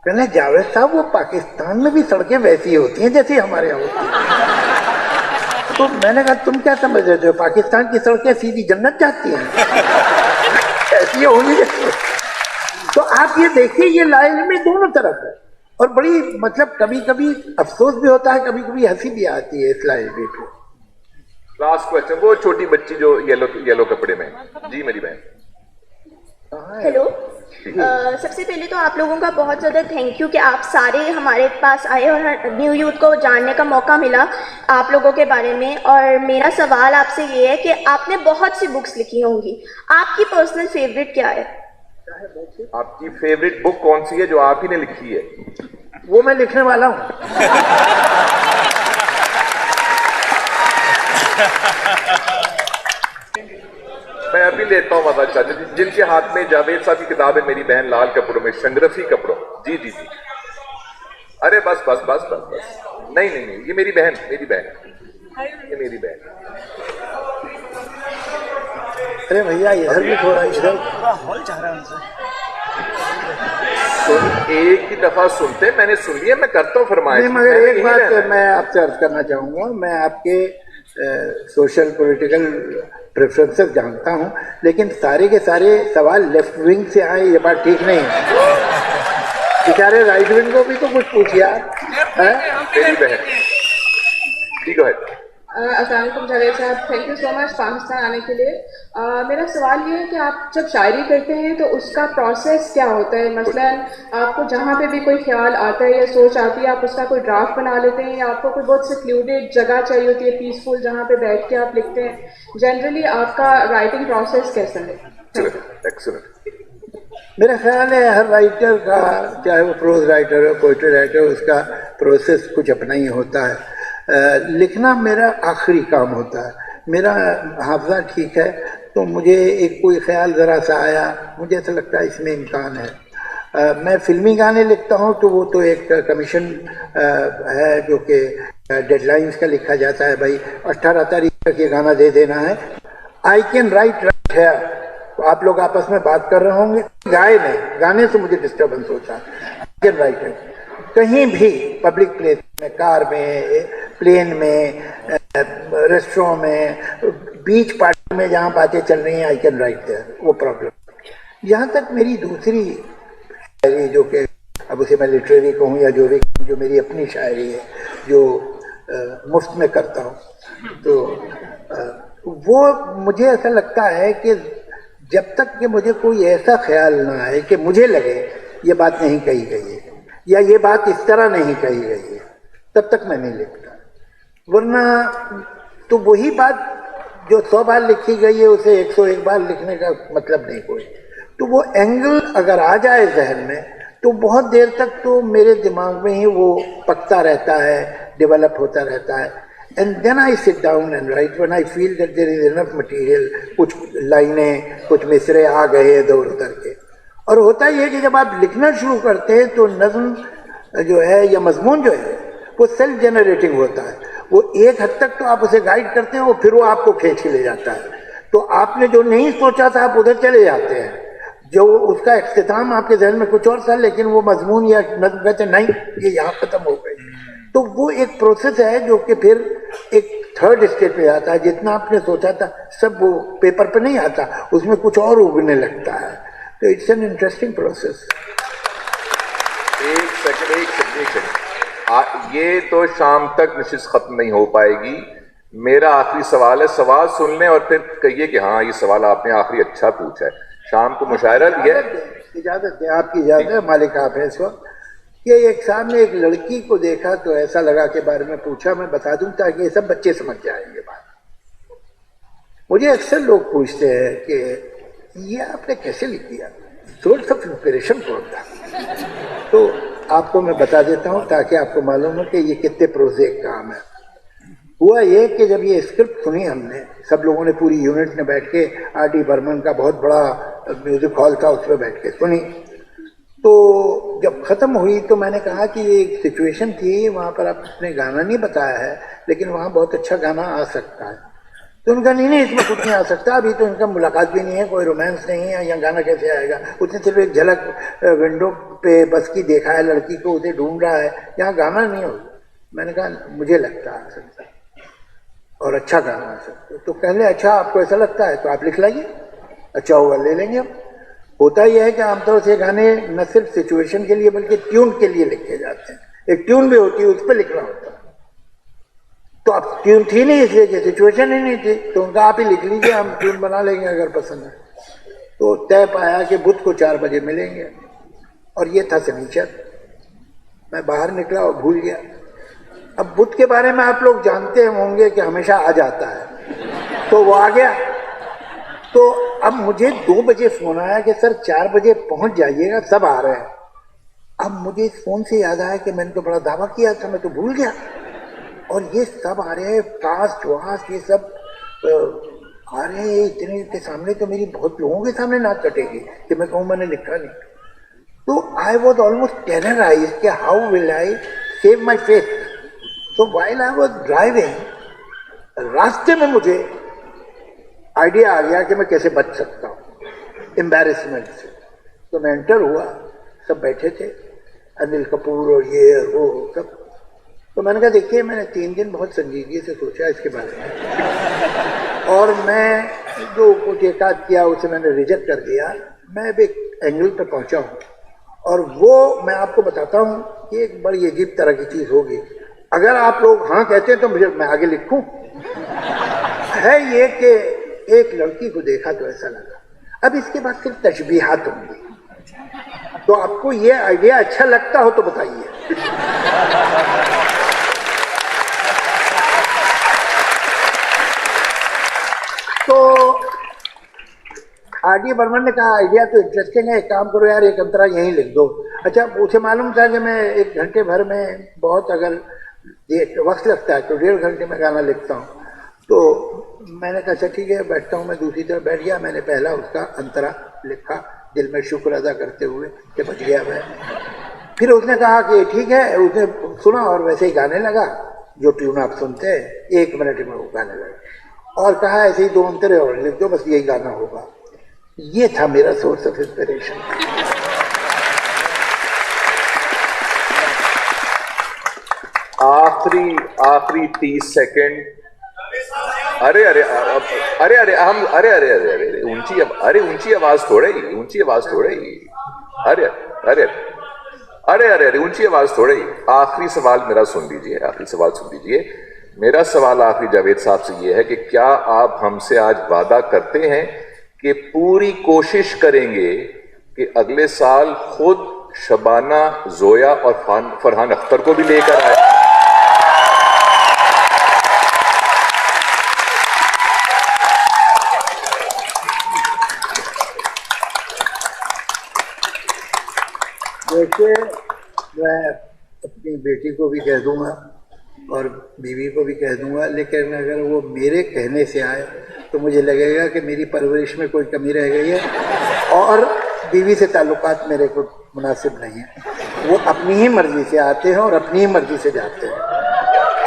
कहने जावेद साहब वो पाकिस्तान में भी सड़कें वैसी होती हैं जैसी हमारे यहाँ होती हैं। तो मैंने कहा तुम क्या समझ रहे हो, पाकिस्तान की सड़कें सीधी जन्नत जाती हैं ऐसी होनी चाहिए। तो आप ये देखिए ये लाइन में दोनों तरफ है और बड़ी मतलब कभी कभी अफसोस भी होता है, कभी कभी हंसी भी आती है इस लाइन पे। लास्ट क्वेश्चन, वो छोटी बच्ची जो येलो कपड़े में, जी मेरी बहन। हेलो, सबसे पहले तो आप लोगों का बहुत ज़्यादा थैंक यू कि आप सारे हमारे पास आए और न्यू यूथ को जानने का मौका मिला आप लोगों के बारे में। और मेरा सवाल आपसे ये है कि आपने बहुत सी बुक्स लिखी होंगी, आपकी पर्सनल फेवरेट क्या है? आपकी फेवरेट बुक कौन सी है जो आप ही ने लिखी है? वो मैं लिखने वाला हूँ। मैं अभी लेता हूँ मदद चाचा जी, जिनके हाथ में जावेद साहब की किताब है मेरी बहन लाल कपड़ों में, शंग्रफी कपड़ों। जी जी जी, अरे बस बस बस बस बस, नहीं नहीं नहीं, ये मेरी बहन, मेरी बहन, ये मेरी बहन। अरे भैया इधर भी थोड़ा, इधर तो एक ही दफा सुनते, मैंने सुन लिया, मैं करता हूँ फरमाइश। मगर एक बात मैं आपसे अर्ज करना चाहूंगा, मैं आपके सोशल पॉलिटिकल प्रेफरेंसेस जानता हूं, लेकिन सारे के सारे सवाल लेफ्ट विंग से आए ये बात ठीक नहीं है। बेचारे राइट विंग को भी तो कुछ पूछिए मेरी बहन। ठीक है, अस्सलाम वालेकुम जावेद साहब, thank you so much Pakistan आने के लिए। मेरा सवाल ये है कि आप जब शायरी करते हैं तो उसका प्रोसेस क्या होता है? मसलन आपको जहाँ पे भी कोई ख्याल आता है या सोच आती है, आप उसका कोई ड्राफ्ट बना लेते हैं या आपको कोई बहुत सिक्लूडेड जगह चाहिए होती है, पीसफुल, जहाँ पे बैठ के आप लिखते हैं? जनरली आपका राइटिंग प्रोसेस कैसा है? एक्सीलेंट। मेरा ख्याल है हर राइटर का, चाहे वो प्रोज राइटर हो, पोइट्री राइटर हो, उसका प्रोसेस कुछ अपना ही होता है। लिखना मेरा आखिरी काम होता है। मेरा हाफजा ठीक है तो मुझे एक कोई ख्याल ज़रा सा आया, मुझे ऐसा लगता है इसमें इम्कान है। मैं फिल्मी गाने लिखता हूँ तो वो तो एक कमीशन है जो कि डेडलाइंस का लिखा जाता है, भाई 18 तारीख तक ये गाना दे देना है। आई कैन राइट है, तो आप लोग आपस में बात कर रहे होंगे, गाए नहीं, गाने से मुझे डिस्टर्बेंस होता है। आई कैन राइट है कहीं भी, पब्लिक प्लेस में, कार में, प्लेन में, रेस्टोरेंट में, बीच पार्टी में, जहाँ बातें चल रही हैं, आई कैन राइट देयर, वो प्रॉब्लम। यहाँ तक मेरी दूसरी शायरी जो कि अब उसे मैं लिटरेरी कहूँ या जो भी, जो मेरी अपनी शायरी है जो मुफ्त में करता हूँ, तो वो मुझे ऐसा लगता है कि जब तक कि मुझे कोई ऐसा ख्याल ना आए कि मुझे लगे ये बात नहीं कही गई है या ये बात इस तरह नहीं कही गई है, तब तक मैं नहीं लिखता। वरना तो वही बात जो 100 बार लिखी गई है उसे 101 बार लिखने का मतलब नहीं कोई। तो वो एंगल अगर आ जाए जहन में तो बहुत देर तक तो मेरे दिमाग में ही वो पकता रहता है, डेवलप होता रहता है। And then I sit down and write when I feel that there is enough material. कुछ लाइनें, कुछ मिसरे आ गए इधर उधर के। और होता ही है कि जब आप लिखना शुरू करते हैं तो नज़्म जो है या मजमून जो है वो सेल्फ जनरेटिंग होता है। वो एक हद तक तो आप उसे गाइड करते हैं, वो फिर वो आपको खींच के ले जाता है। तो आपने जो नहीं सोचा था आप उधर चले जाते हैं, जो उसका इख्तिताम आपके जहन में कुछ और था, लेकिन वो मजमून या नज़्म कहते नहीं ये यहाँ ख़त्म हो गई। तो वो एक प्रोसेस है जो कि फिर एक थर्ड स्टेज पे आता है। जितना आपने सोचा था सब वो पेपर पे नहीं आता, उसमें कुछ और उगने लगता है। तो इट्स एन इंटरेस्टिंग प्रोसेस। एक सेकंड, ये तो शाम तक नशिस्त खत्म नहीं हो पाएगी। मेरा आखिरी सवाल है, सवाल सुन लें और फिर कहिए कि हाँ ये सवाल आपने आखिरी अच्छा पूछा है। शाम को मुशायरा दिया है, इजाजत है, आपकी इजाजत है, मालिक आप है इस वक्त। ये एक सामने एक लड़की को देखा तो ऐसा लगा के बारे में पूछा, मैं बता दूं ताकि ये सब बच्चे समझ जाएंगे बात। मुझे अक्सर लोग पूछते हैं कि ये आपने कैसे लिख दिया, सोर्स ऑफ इंस्पिरेशन कौन था? तो आपको मैं बता देता हूँ ताकि आपको मालूम हो कि ये कितने प्रोजेक्ट काम है। हुआ ये कि जब ये स्क्रिप्ट सुनी हमने, सब लोगों ने, पूरी यूनिट ने बैठ के, R.D. बर्मन का बहुत बड़ा म्यूजिक हॉल था, उसमें बैठ के सुनी। तो जब ख़त्म हुई तो मैंने कहा कि ये एक सिचुएशन थी, वहाँ पर आपने गाना नहीं बताया है लेकिन वहाँ बहुत अच्छा गाना आ सकता है। तो उनका नहीं इसमें कुछ नहीं आ सकता, अभी तो इनका मुलाकात भी नहीं है, कोई रोमांस नहीं है, यहाँ गाना कैसे आएगा। उसने सिर्फ एक झलक विंडो पे बस की देखा है लड़की को, उसे ढूंढ रहा है, यहाँ गाना नहीं होगा। मैंने कहा मुझे लगता आ सकता है और अच्छा गाना आ सकता है। तो कहले अच्छा आपको ऐसा लगता है तो आप लिख लाइए, अच्छा होगा ले लेंगे हम। होता यह है कि आमतौर से गाने न सिर्फ सिचुएशन के लिए बल्कि ट्यून के लिए लिखे जाते हैं, एक ट्यून भी होती है उस पर लिखना होता है। तो अब ट्यून थी नहीं इसलिए कि सिचुएशन ही नहीं थी, तो उनका आप ही लिख लीजिए, हम ट्यून बना लेंगे अगर पसंद है। तो तय पाया कि बुध को 4 बजे मिलेंगे और ये था शनिचर। मैं बाहर निकला और भूल गया। अब बुध के बारे में आप लोग जानते होंगे कि हमेशा आ जाता है, तो वो आ गया। तो अब मुझे 2 बजे फोन आया कि सर 4 बजे पहुंच जाइएगा, सब आ रहे हैं। अब मुझे इस फोन से याद आया कि मैंने तो बड़ा दावा किया था, मैं तो भूल गया। और ये सब आ रहे हैं, कास्ट वास्ट ये सब आ रहे हैं, इतने के सामने तो मेरी बहुत लोगों के सामने नाक कटेगी कि मैं कहूँ मैंने लिखा नहीं। तो आई वॉज ऑलमोस्ट टेरराइज्ड कि how will I save my faith. तो व्हाइल आई वॉज ड्राइविंग, रास्ते में मुझे आइडिया आ गया कि मैं कैसे बच सकता हूँ एम्बैरेसमेंट से। तो मैं एंटर हुआ, सब बैठे थे, अनिल कपूर और ये वो सब। तो मैंने कहा देखिए मैंने 3 दिन बहुत संजीदगी से सोचा इसके बारे में और मैं जो कुछ एकाद किया उसे मैंने रिजेक्ट कर दिया। मैं अब एक एंगल पर पहुंचा हूँ और वो मैं आपको बताता हूँ कि एक बड़ी अजीब तरह की चीज़ होगी। अगर आप लोग हाँ कहते हैं तो मुझे मैं आगे लिखूं। है ये कि एक लड़की को देखा तो ऐसा लगा। अब इसके बाद सिर्फ तशबीहात होंगी, तो आपको ये आइडिया अच्छा लगता हो तो बताइए। तो आर.डी. बर्मन ने कहा आइडिया तो इंटरेस्टिंग है, एक काम करो यार एक अंतरा यहीं लिख दो। अच्छा उसे मालूम था कि मैं 1 घंटे भर में बहुत अगर वक्त लगता है तो 1.5 घंटे में गाना लिखता हूँ। तो मैंने कहा अच्छा ठीक है बैठता हूँ। मैं दूसरी तरफ बैठ गया, मैंने पहला उसका अंतरा लिखा दिल में शुक्र अदा करते हुए कि बच गया मैं। फिर उसने कहा कि ठीक है, उसने सुना और वैसे ही गाने लगा जो ट्यून आप सुनते हैं, 1 मिनट में वो गाने लगा और कहा ऐसे ही 2 अंतरे और लिख दो बस यही गाना होगा। ये था मेरा सोर्स ऑफ इंस्पिरेशन। आखिरी 30 सेकंड। अरे ऊंची आवाज थोड़े ही, ऊंची आवाज थोड़े ही। आखिरी सवाल मेरा सुन लीजिए, आखिरी सवाल सुन लीजिए। मेरा सवाल आखिरी जावेद साहब से ये है कि क्या आप हमसे आज वादा करते हैं कि पूरी कोशिश करेंगे कि अगले साल खुद शबाना, जोया और फरहान अख्तर को भी लेकर आए? वैसे मैं अपनी बेटी को भी कह दूंगा और बीवी को भी कह दूंगा, लेकिन अगर वो मेरे कहने से आए तो मुझे लगेगा कि मेरी परवरिश में कोई कमी रह गई है और बीवी से ताल्लुकात मेरे को मुनासिब नहीं है। वो अपनी ही मर्जी से आते हैं और अपनी ही मर्जी से जाते हैं।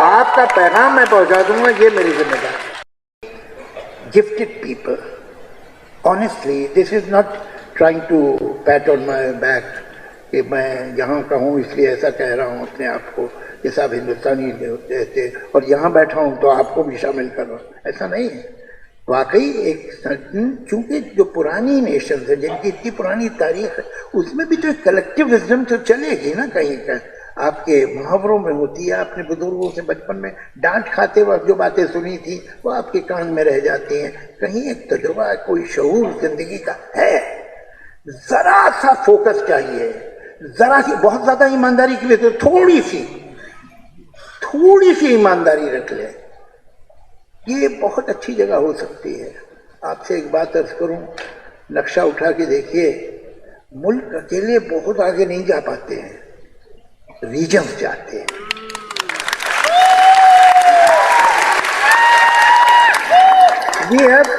आपका पैगाम मैं पहुंचा दूंगा, ये मेरी जिम्मेदारी है। Gifted people, honestly this is not trying to pat on my back कि मैं यहाँ का हूँ इसलिए ऐसा कह रहा हूँ अपने आप को कि सब हिंदुस्तानी थे और यहाँ बैठा हूँ तो आपको भी शामिल कर रहा हूँ, ऐसा नहीं है। वाकई एक चूंकि जो पुरानी नेशन है जिनकी इतनी पुरानी तारीख है उसमें भी तो एक कलेक्टिव विजडम तो चलेगी ना कहीं का। आपके मुहावरों में होती है, आपने बुजुर्गों से बचपन में डांट खाते वक्त जो बातें सुनी थी वो आपके कान में रह जाती हैं। कहीं एक तजुर्बा, कोई शऊर जिंदगी का है। जरा सा फोकस चाहिए, जरा सी, बहुत ज्यादा ईमानदारी के लिए तो थोड़ी सी ईमानदारी रख ले, ये बहुत अच्छी जगह हो सकती है। आपसे एक बात अर्ज करूं, नक्शा उठा के देखिए, मुल्क अकेले बहुत आगे नहीं जा पाते हैं, रीजन्स जाते हैं। We have,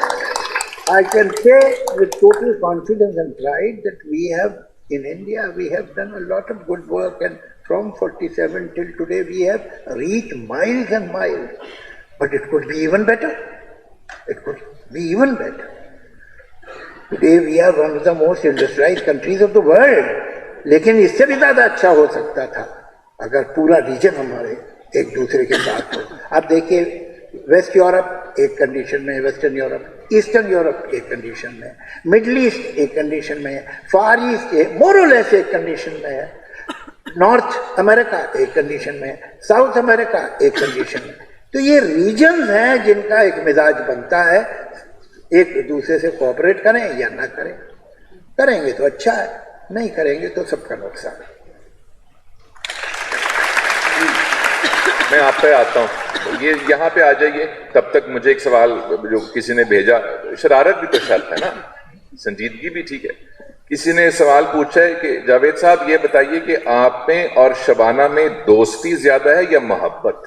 I can say with total confidence and pride that we have in India, we have done a lot of good work, and from 47 till today we have reached miles and miles, but it could be even better. It could be even better. Today we are one of the most industrialized countries of the world. लेकिन इससे भी ज़्यादा अच्छा हो सकता था अगर पूरा रीजन हमारे एक दूसरे के साथ हो। आप देखिए वेस्ट यूरोप एक कंडीशन में है, वेस्टर्न यूरोप, ईस्टर्न यूरोप एक कंडीशन में है, मिडल ईस्ट एक कंडीशन में है, फार ईस्ट मोर और लेस एक कंडीशन में है, नॉर्थ अमेरिका एक कंडीशन में है, साउथ अमेरिका एक कंडीशन में। तो ये रीजन्स हैं जिनका एक मिजाज बनता है, एक दूसरे से कोऑपरेट करें या ना करें। करेंगे तो अच्छा है, नहीं करेंगे तो सबका नुकसान है। मैं आप पे आता हूँ, ये यहाँ पे आ जाइए। तब तक मुझे एक सवाल जो किसी ने भेजा, शरारत भी तो शर्त है ना, संजीदगी भी ठीक है। किसी ने सवाल पूछा है कि जावेद साहब ये बताइए कि आप में और शबाना में दोस्ती ज्यादा है या मोहब्बत?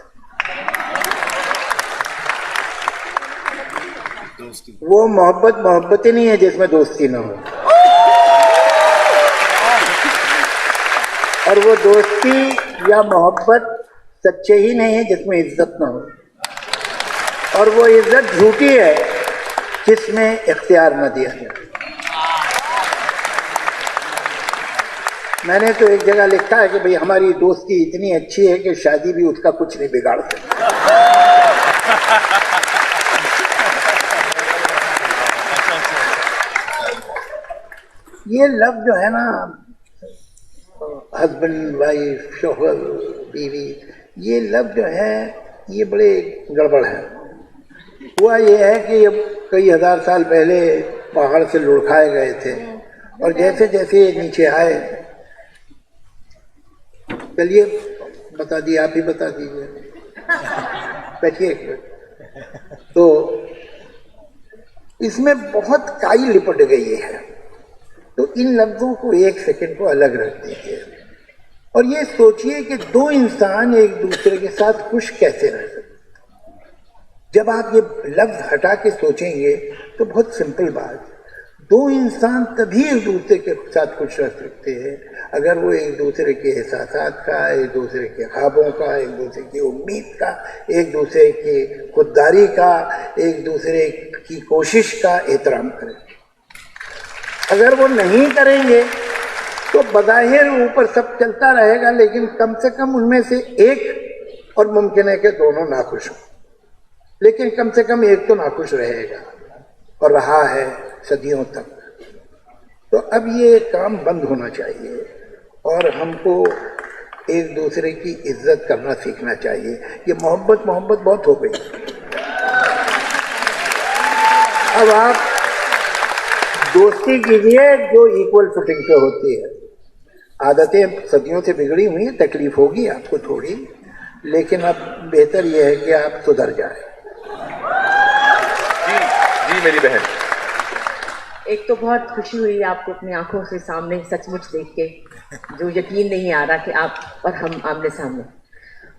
वो मोहब्बत ही नहीं है जिसमें दोस्ती ना हो, और वो दोस्ती या मोहब्बत सच्चे ही नहीं है जिसमें इज्जत ना हो, और वो इज्जत झूठी है जिसमें इख्तियार न दिया जाए। मैंने तो एक जगह लिखा है कि भाई हमारी दोस्ती इतनी अच्छी है कि शादी भी उसका कुछ नहीं बिगाड़ सकती। ये लव जो है ना, हस्बैंड वाइफ, शोहर बीवी, ये लव जो है ये बड़े गड़बड़ है। हुआ ये है कि ये कई हजार साल पहले पहाड़ से लुढ़काए गए थे, और जैसे जैसे नीचे आए, चलिए बता दिए, आप ही बता दीजिए, बैठिए। तो इसमें बहुत काई लिपट गई है, तो इन लफ्जों को एक सेकंड को अलग रख दीजिए और ये सोचिए कि दो इंसान एक दूसरे के साथ खुश कैसे रह सकते। जब आप ये लफ्ज हटा के सोचेंगे तो बहुत सिंपल बात, दो इंसान तभी एक दूसरे के साथ खुश रह सकते हैं अगर वो एक दूसरे के एहसासात का, एक दूसरे के ख्वाबों का, एक दूसरे की उम्मीद का, एक दूसरे की खुददारी का, एक दूसरे की कोशिश का एहतराम करें। अगर वो नहीं करेंगे तो बज़ाहिर ऊपर सब चलता रहेगा, लेकिन कम से कम उनमें से एक, और मुमकिन है कि दोनों नाखुश हों, लेकिन कम से कम एक तो नाखुश रहेगा, और रहा है सदियों तक। तो अब ये काम बंद होना चाहिए और हमको एक दूसरे की इज्जत करना सीखना चाहिए। ये मोहब्बत बहुत हो गई। अब आप दोस्ती कीजिए जो इक्वल फुटिंग पे होती है। आदतें सदियों से बिगड़ी हुई हैं, तकलीफ होगी आपको थोड़ी, लेकिन अब बेहतर यह है कि आप सुधर जाए। जी मेरी बहन, एक तो बहुत खुशी हुई आपको अपनी आंखों से सामने सचमुच देख के, जो यकीन नहीं आ रहा कि आप और हम आमने सामने।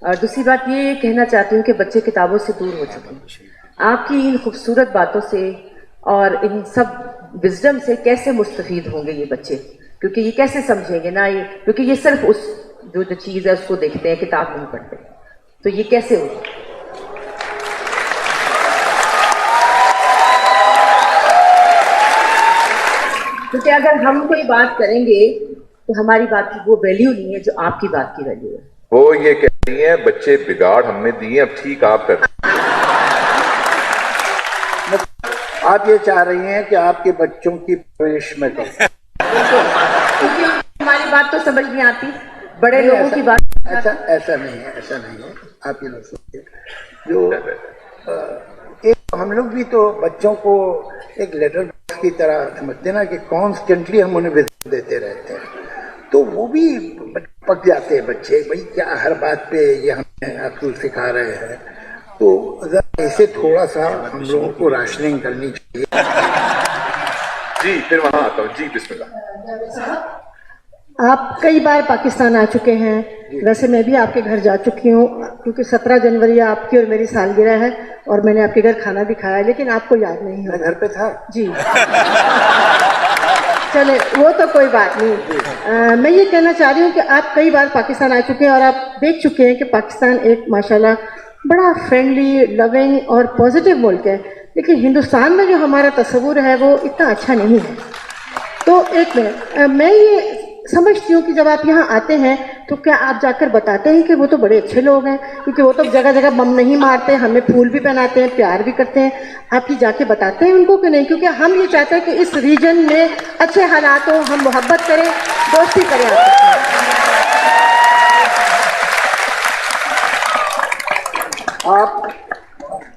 और दूसरी बात ये कहना चाहती हूँ कि बच्चे किताबों से दूर हो चुके हैं। आपकी इन खूबसूरत बातों से और इन सब विजडम से कैसे मुस्तफीद होंगे ये बच्चे, क्योंकि ये कैसे समझेंगे ना, ये क्योंकि ये सिर्फ उस जो चीज़ है उसको देखते हैं, किताब नहीं पढ़ते, तो ये कैसे होगा। क्योंकि अगर हम कोई बात करेंगे तो हमारी बात की वो वैल्यू नहीं है जो आपकी बात की वैल्यू है। वो ये कह रही है बच्चे बिगाड़ हमने दिए, अब ठीक आप कर। आप ये चाह रही हैं कि आपके बच्चों की परवरिश में करें, क्योंकि हमारी बात तो समझ नहीं आती, बड़े लोगों की बात। ऐसा नहीं है। आप ये ना सोचिए, जो एक हम लोग भी तो बच्चों को एक लेटर बॉक्स की तरह समझते ना, कि कॉन्स्टेंटली हम उन्हें विजिट देते रहते हैं, तो वो भी पक जाते हैं बच्चे। भाई क्या हर बात पे ये हमें अक्ल सिखा रहे हैं, तो ऐसे थोड़ा सा हम लोगों को राशनिंग करनी चाहिए। जी फिर वहां आता हूँ। जी बिस्मिल्लाह। आप कई बार पाकिस्तान आ चुके हैं, वैसे मैं भी आपके घर जा चुकी हूँ, क्योंकि 17 जनवरी आपकी और मेरी सालगिरह है और मैंने आपके घर खाना भी खाया, लेकिन आपको याद नहीं है। मैं घर पे था जी। चले वो तो कोई बात नहीं। मैं ये कहना चाह रही हूँ कि आप कई बार पाकिस्तान आ चुके हैं और आप देख चुके हैं कि पाकिस्तान एक माशाल्लाह बड़ा फ्रेंडली, लविंग और पॉजिटिव मुल्क है, लेकिन हिंदुस्तान में जो हमारा तस्वुर है वो इतना अच्छा नहीं है। तो एक मिनट, मैं ये समझती हूँ कि जब आप यहाँ आते हैं तो क्या आप जाकर बताते हैं कि वो तो बड़े अच्छे लोग हैं, क्योंकि वो तो जगह जगह बम नहीं मारते, हमें फूल भी पहनाते हैं, प्यार भी करते हैं, आप ये जाके बताते हैं उनको कि नहीं? क्योंकि हम ये चाहते हैं कि इस रीजन में अच्छे हालात हो, हम मोहब्बत करें, दोस्ती करें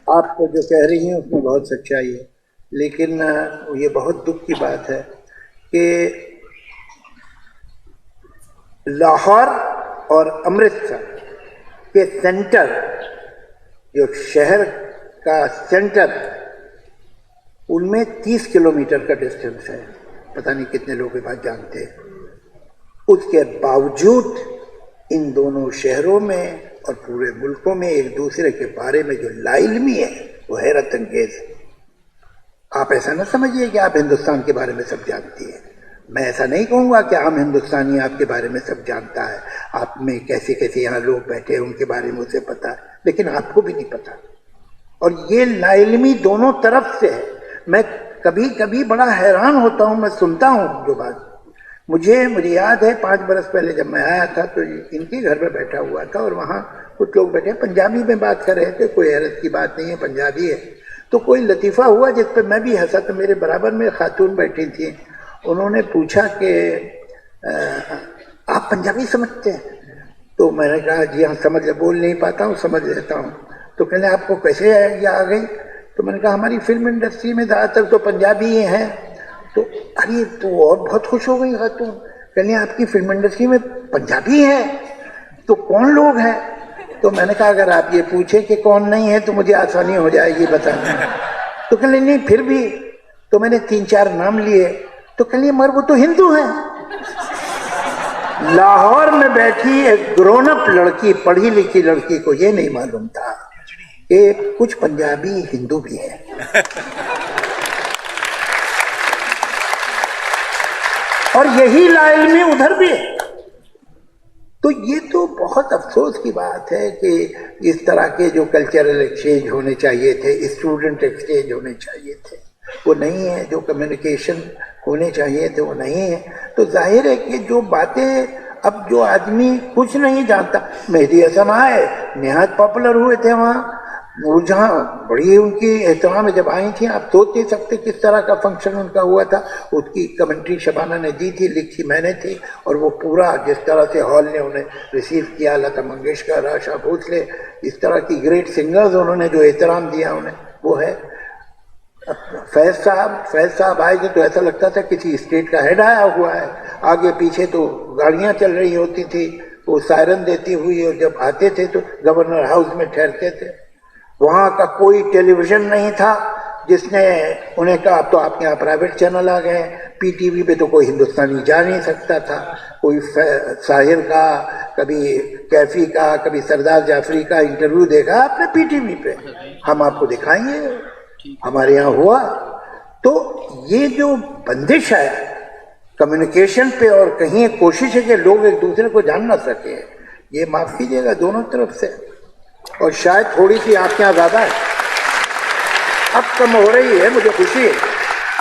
आप जो कह रही हैं उसमें बहुत सच्चाई है, लेकिन ये बहुत दुख की बात है कि लाहौर और अमृतसर के सेंटर, जो शहर का सेंटर, उनमें 30 किलोमीटर का डिस्टेंस है। पता नहीं कितने लोग ये बात जानते हैं। उसके बावजूद इन दोनों शहरों में और पूरे मुल्कों में एक दूसरे के बारे में जो लाइल्मी है वो हैरत अंगेज है। आप ऐसा ना समझिए कि आप हिंदुस्तान के बारे में सब जानती हैं। मैं ऐसा नहीं कहूँगा कि आम हिंदुस्तानी आपके बारे में सब जानता है, आप में कैसे कैसे यहाँ लोग बैठे हैं उनके बारे में उसे पता है, लेकिन आपको भी नहीं पता। और ये लाइल्मी दोनों तरफ से है। मैं कभी कभी बड़ा हैरान होता हूँ, मैं सुनता हूँ जो बात। मुझे याद है 5 बरस पहले जब मैं आया था तो इनके घर में बैठा हुआ था और वहाँ कुछ लोग बैठे पंजाबी में बात कर रहे थे। कोई हैरत की बात नहीं है, पंजाबी है। तो कोई लतीफ़ा हुआ जिस पर मैं भी हंसा, तो मेरे बराबर में खातून बैठी थी। उन्होंने पूछा कि आप पंजाबी समझते हैं? तो मैंने कहा जी हाँ समझ, बोल नहीं पाता हूँ, समझ लेता हूँ। तो कहने आपको कैसे ये आ गई? तो मैंने कहा हमारी फिल्म इंडस्ट्री में ज़्यादातर तो पंजाबी ही हैं। तो अरे तो और बहुत खुश हो गई खातून, कहने आपकी फिल्म इंडस्ट्री में पंजाबी है, तो कौन लोग हैं? तो मैंने कहा अगर आप ये पूछे कि कौन नहीं है तो मुझे आसानी हो जाएगी बताने। तो कहने नहीं फिर भी। तो मैंने 3-4 नाम लिए। तो कहलिए मगर वो तो हिंदू हैं। लाहौर में बैठी एक ग्रोन अप लड़की, पढ़ी लिखी लड़की को ये नहीं मालूम था कि कुछ पंजाबी हिंदू भी हैं। और यही लाइल्मी उधर भी है। तो ये तो बहुत अफसोस की बात है कि इस तरह के जो कल्चरल एक्सचेंज होने चाहिए थे, स्टूडेंट एक्सचेंज होने चाहिए थे, वो नहीं है। जो कम्युनिकेशन होने चाहिए थे वो नहीं है। तो जाहिर है कि जो बातें अब जो आदमी कुछ नहीं जानता, मेहदी हसन आए, निहायत पॉपुलर हुए थे वहाँ, जहाँ बड़ी उनकी एहतराम जब आई थी, आप सोच नहीं सकते किस तरह का फंक्शन उनका हुआ था। उसकी कमेंट्री शबाना ने दी थी, लिखी मैंने थी, और वो पूरा जिस तरह से हॉल ने उन्हें रिसीव किया, लता मंगेशकर, आशा भोसले, इस तरह की ग्रेट सिंगर्स उन्होंने जो एहतराम दिया उन्हें, वो है। फैज साहब आए थे तो ऐसा लगता था किसी स्टेट का हेड आया हुआ है। आगे पीछे तो गाड़ियाँ चल रही होती थी, वो सायरन देती हुई, और जब आते थे तो गवर्नर हाउस में ठहरते थे। वहाँ का कोई टेलीविज़न नहीं था जिसने उन्हें कहा अब तो आपके यहाँ प्राइवेट चैनल आ गए। पीटीवी पे तो कोई हिंदुस्तानी जा नहीं सकता था। कोई साहिर का, कभी कैफी का, कभी सरदार जाफरी का इंटरव्यू देखा आपने पीटीवी पे? हम आपको दिखाएंगे, हमारे यहाँ हुआ। तो ये जो बंदिश है कम्युनिकेशन पे, और कहीं कोशिश है कि लोग एक दूसरे को जान ना सके, ये माफ़ कीजिएगा दोनों तरफ से। और शायद थोड़ी सी आपके यहाँ ज़्यादा है, अब कम हो रही है, मुझे खुशी है।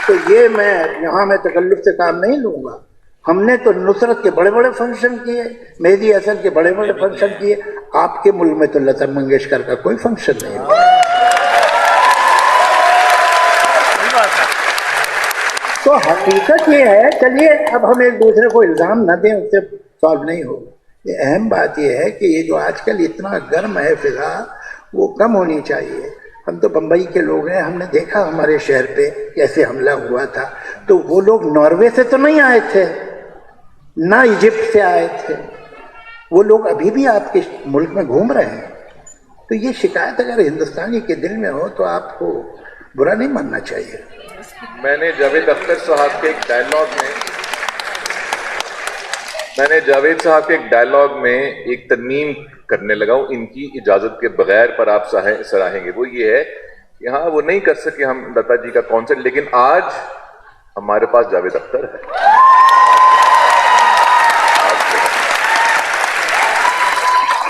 तो ये मैं तकल्लुफ से काम नहीं लूँगा। हमने तो नुसरत के बड़े बड़े फंक्शन किए, मेहदी हसन के बड़े बड़े फंक्शन किए। आपके मुल्क में तो लता मंगेशकर का कोई फंक्शन नहीं हुआ। तो हकीकत ये है, चलिए अब हम एक दूसरे को इल्ज़ाम न दें, उससे सॉल्व नहीं होगा। ये अहम बात यह है कि ये जो आजकल इतना गर्म है फिजा, वो कम होनी चाहिए। हम तो बम्बई के लोग हैं, हमने देखा हमारे शहर पे कैसे हमला हुआ था। तो वो लोग नॉर्वे से तो नहीं आए थे, ना इजिप्ट से आए थे, वो लोग अभी भी आपके मुल्क में घूम रहे हैं। तो ये शिकायत अगर हिंदुस्तानी के दिल में हो तो आपको बुरा नहीं मानना चाहिए। मैंने जावेद अख्तर साहब के एक डायलॉग में एक तरमीम करने लगा हूं इनकी इजाजत के बगैर, पर आप सराहेंगे। वो ये है कि हाँ वो नहीं कर सके हम लता जी का कॉन्सर्ट, लेकिन आज हमारे पास जावेद अख्तर है।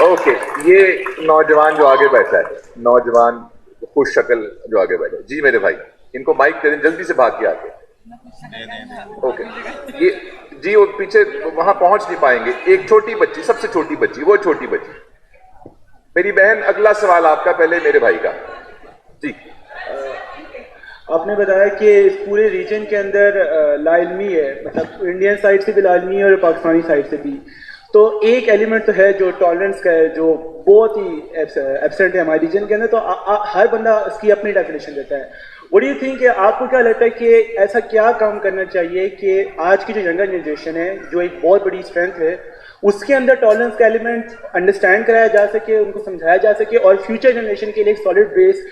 ओके, ये नौजवान जो आगे बैठा है, नौजवान खुश शक्ल जो आगे बैठे। जी मेरे भाई, इनको माइक दे दें, जल्दी से भाग के आके। ओके, ये जी वो पीछे वहां पहुंच नहीं पाएंगे। एक छोटी बच्ची, सबसे छोटी बच्ची, वो छोटी बच्ची, मेरी बहन, अगला सवाल आपका, पहले मेरे भाई का। जी आपने बताया कि इस पूरे रीजन के अंदर लाइलमी है, मतलब इंडियन साइड से भी लाइलमी है और पाकिस्तानी साइड से भी। तो एक एलिमेंट तो है जो टॉलरेंस का है, जो बहुत ही एब्सेंट है हमारे रीजन के अंदर। तो हर बंदा इसकी अपनी डेफिनेशन देता है। व्हाट डू यू थिंक, आपको क्या लगता है कि ऐसा क्या काम करना चाहिए कि आज की जो यंगर जनरेशन है, जो एक बहुत बड़ी स्ट्रेंथ है, उसके अंदर टॉलरेंस का एलिमेंट अंडरस्टैंड कराया जा सके, उनको समझाया जा सके और फ्यूचर जनरेशन के लिए एक सॉलिड बेस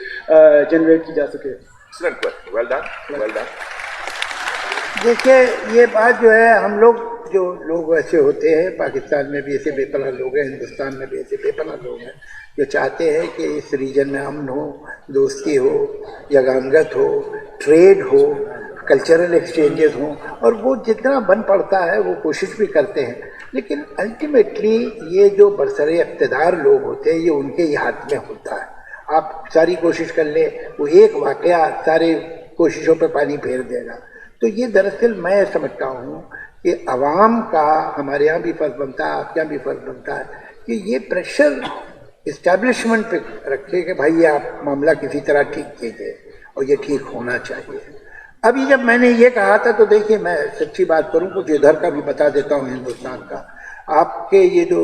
जनरेट की जा सके? Well done, well done. देखिए, ये बात जो है, हम लोग जो लोग ऐसे होते हैं, पाकिस्तान में भी ऐसे बेपनाह लोग हैं, हिंदुस्तान में भी ऐसे बेपनाह लोग हैं जो चाहते हैं कि इस रीजन में अमन हो, दोस्ती हो, यगानगत हो, ट्रेड हो, कल्चरल एक्सचेंजेस हों, और वो जितना बन पड़ता है वो कोशिश भी करते हैं। लेकिन अल्टीमेटली ये जो बरसरे इक़्तिदार लोग होते हैं, ये उनके ही हाथ में होता है। आप सारी कोशिश कर ले, वो एक वाक़या सारे कोशिशों पे पानी फेर देगा। तो ये दरअसल मैं समझता हूँ कि अवाम का हमारे यहाँ भी फ़र्ज़ बनता है, आपके यहाँ भी फ़र्ज़ बनता है कि ये प्रेशर इस्टेब्लिशमेंट पे रखे कि भाई ये आप मामला किसी तरह ठीक कीजिए और ये ठीक होना चाहिए। अभी जब मैंने ये कहा था, तो देखिए, मैं सच्ची बात करूँ, कुछ इधर का भी बता देता हूँ हिंदुस्तान का। आपके ये जो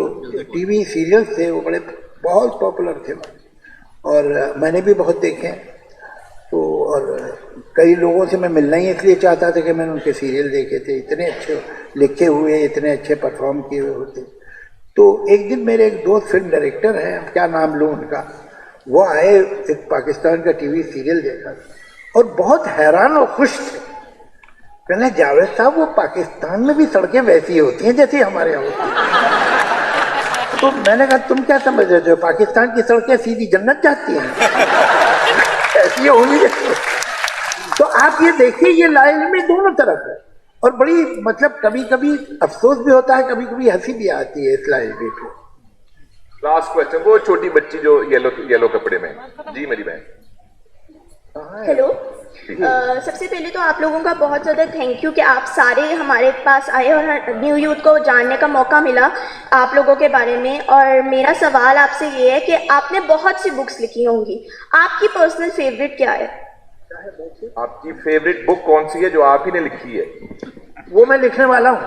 टीवी सीरियल्स थे वो बहुत पॉपुलर थे और मैंने भी बहुत देखे। तो और कई लोगों से मैं मिलना ही इसलिए चाहता था कि मैंने उनके सीरियल देखे थे, इतने अच्छे लिखे हुए, इतने अच्छे परफॉर्म किए हुए होते। तो एक दिन मेरे एक दोस्त फिल्म डायरेक्टर हैं, क्या नाम लूँ उनका, वो आए, एक पाकिस्तान का टीवी सीरियल देखा और बहुत हैरान और खुश थे। कहने, जावेद साहब, वो पाकिस्तान में भी सड़कें वैसी होती हैं जैसी हमारे यहाँ होती हैं। तो मैंने कहा, तुम क्या समझ रहे हो, पाकिस्तान की सड़कें सीधी जन्नत जाती हैं? ऐसी होनी चाहिए। तो आप ये देखिए, ये लाइन में दोनों तरफ है और बड़ी, मतलब कभी कभी अफसोस भी होता है, कभी कभी हंसी भी आती है इस लाइन पे। लास्ट क्वेश्चन, वो छोटी बच्ची जो येलो कपड़े में। जी मेरी बहन। हेलो, सबसे पहले तो आप लोगों का बहुत ज़्यादा थैंक यू कि आप सारे हमारे पास आए और न्यू यूथ को जानने का मौका मिला आप लोगों के बारे में। और मेरा सवाल आपसे ये है कि आपने बहुत सी बुक्स लिखी होंगी, आपकी पर्सनल फेवरेट क्या है? आपकी फेवरेट बुक कौन सी है जो आप ही ने लिखी है? वो मैं लिखने वाला हूँ।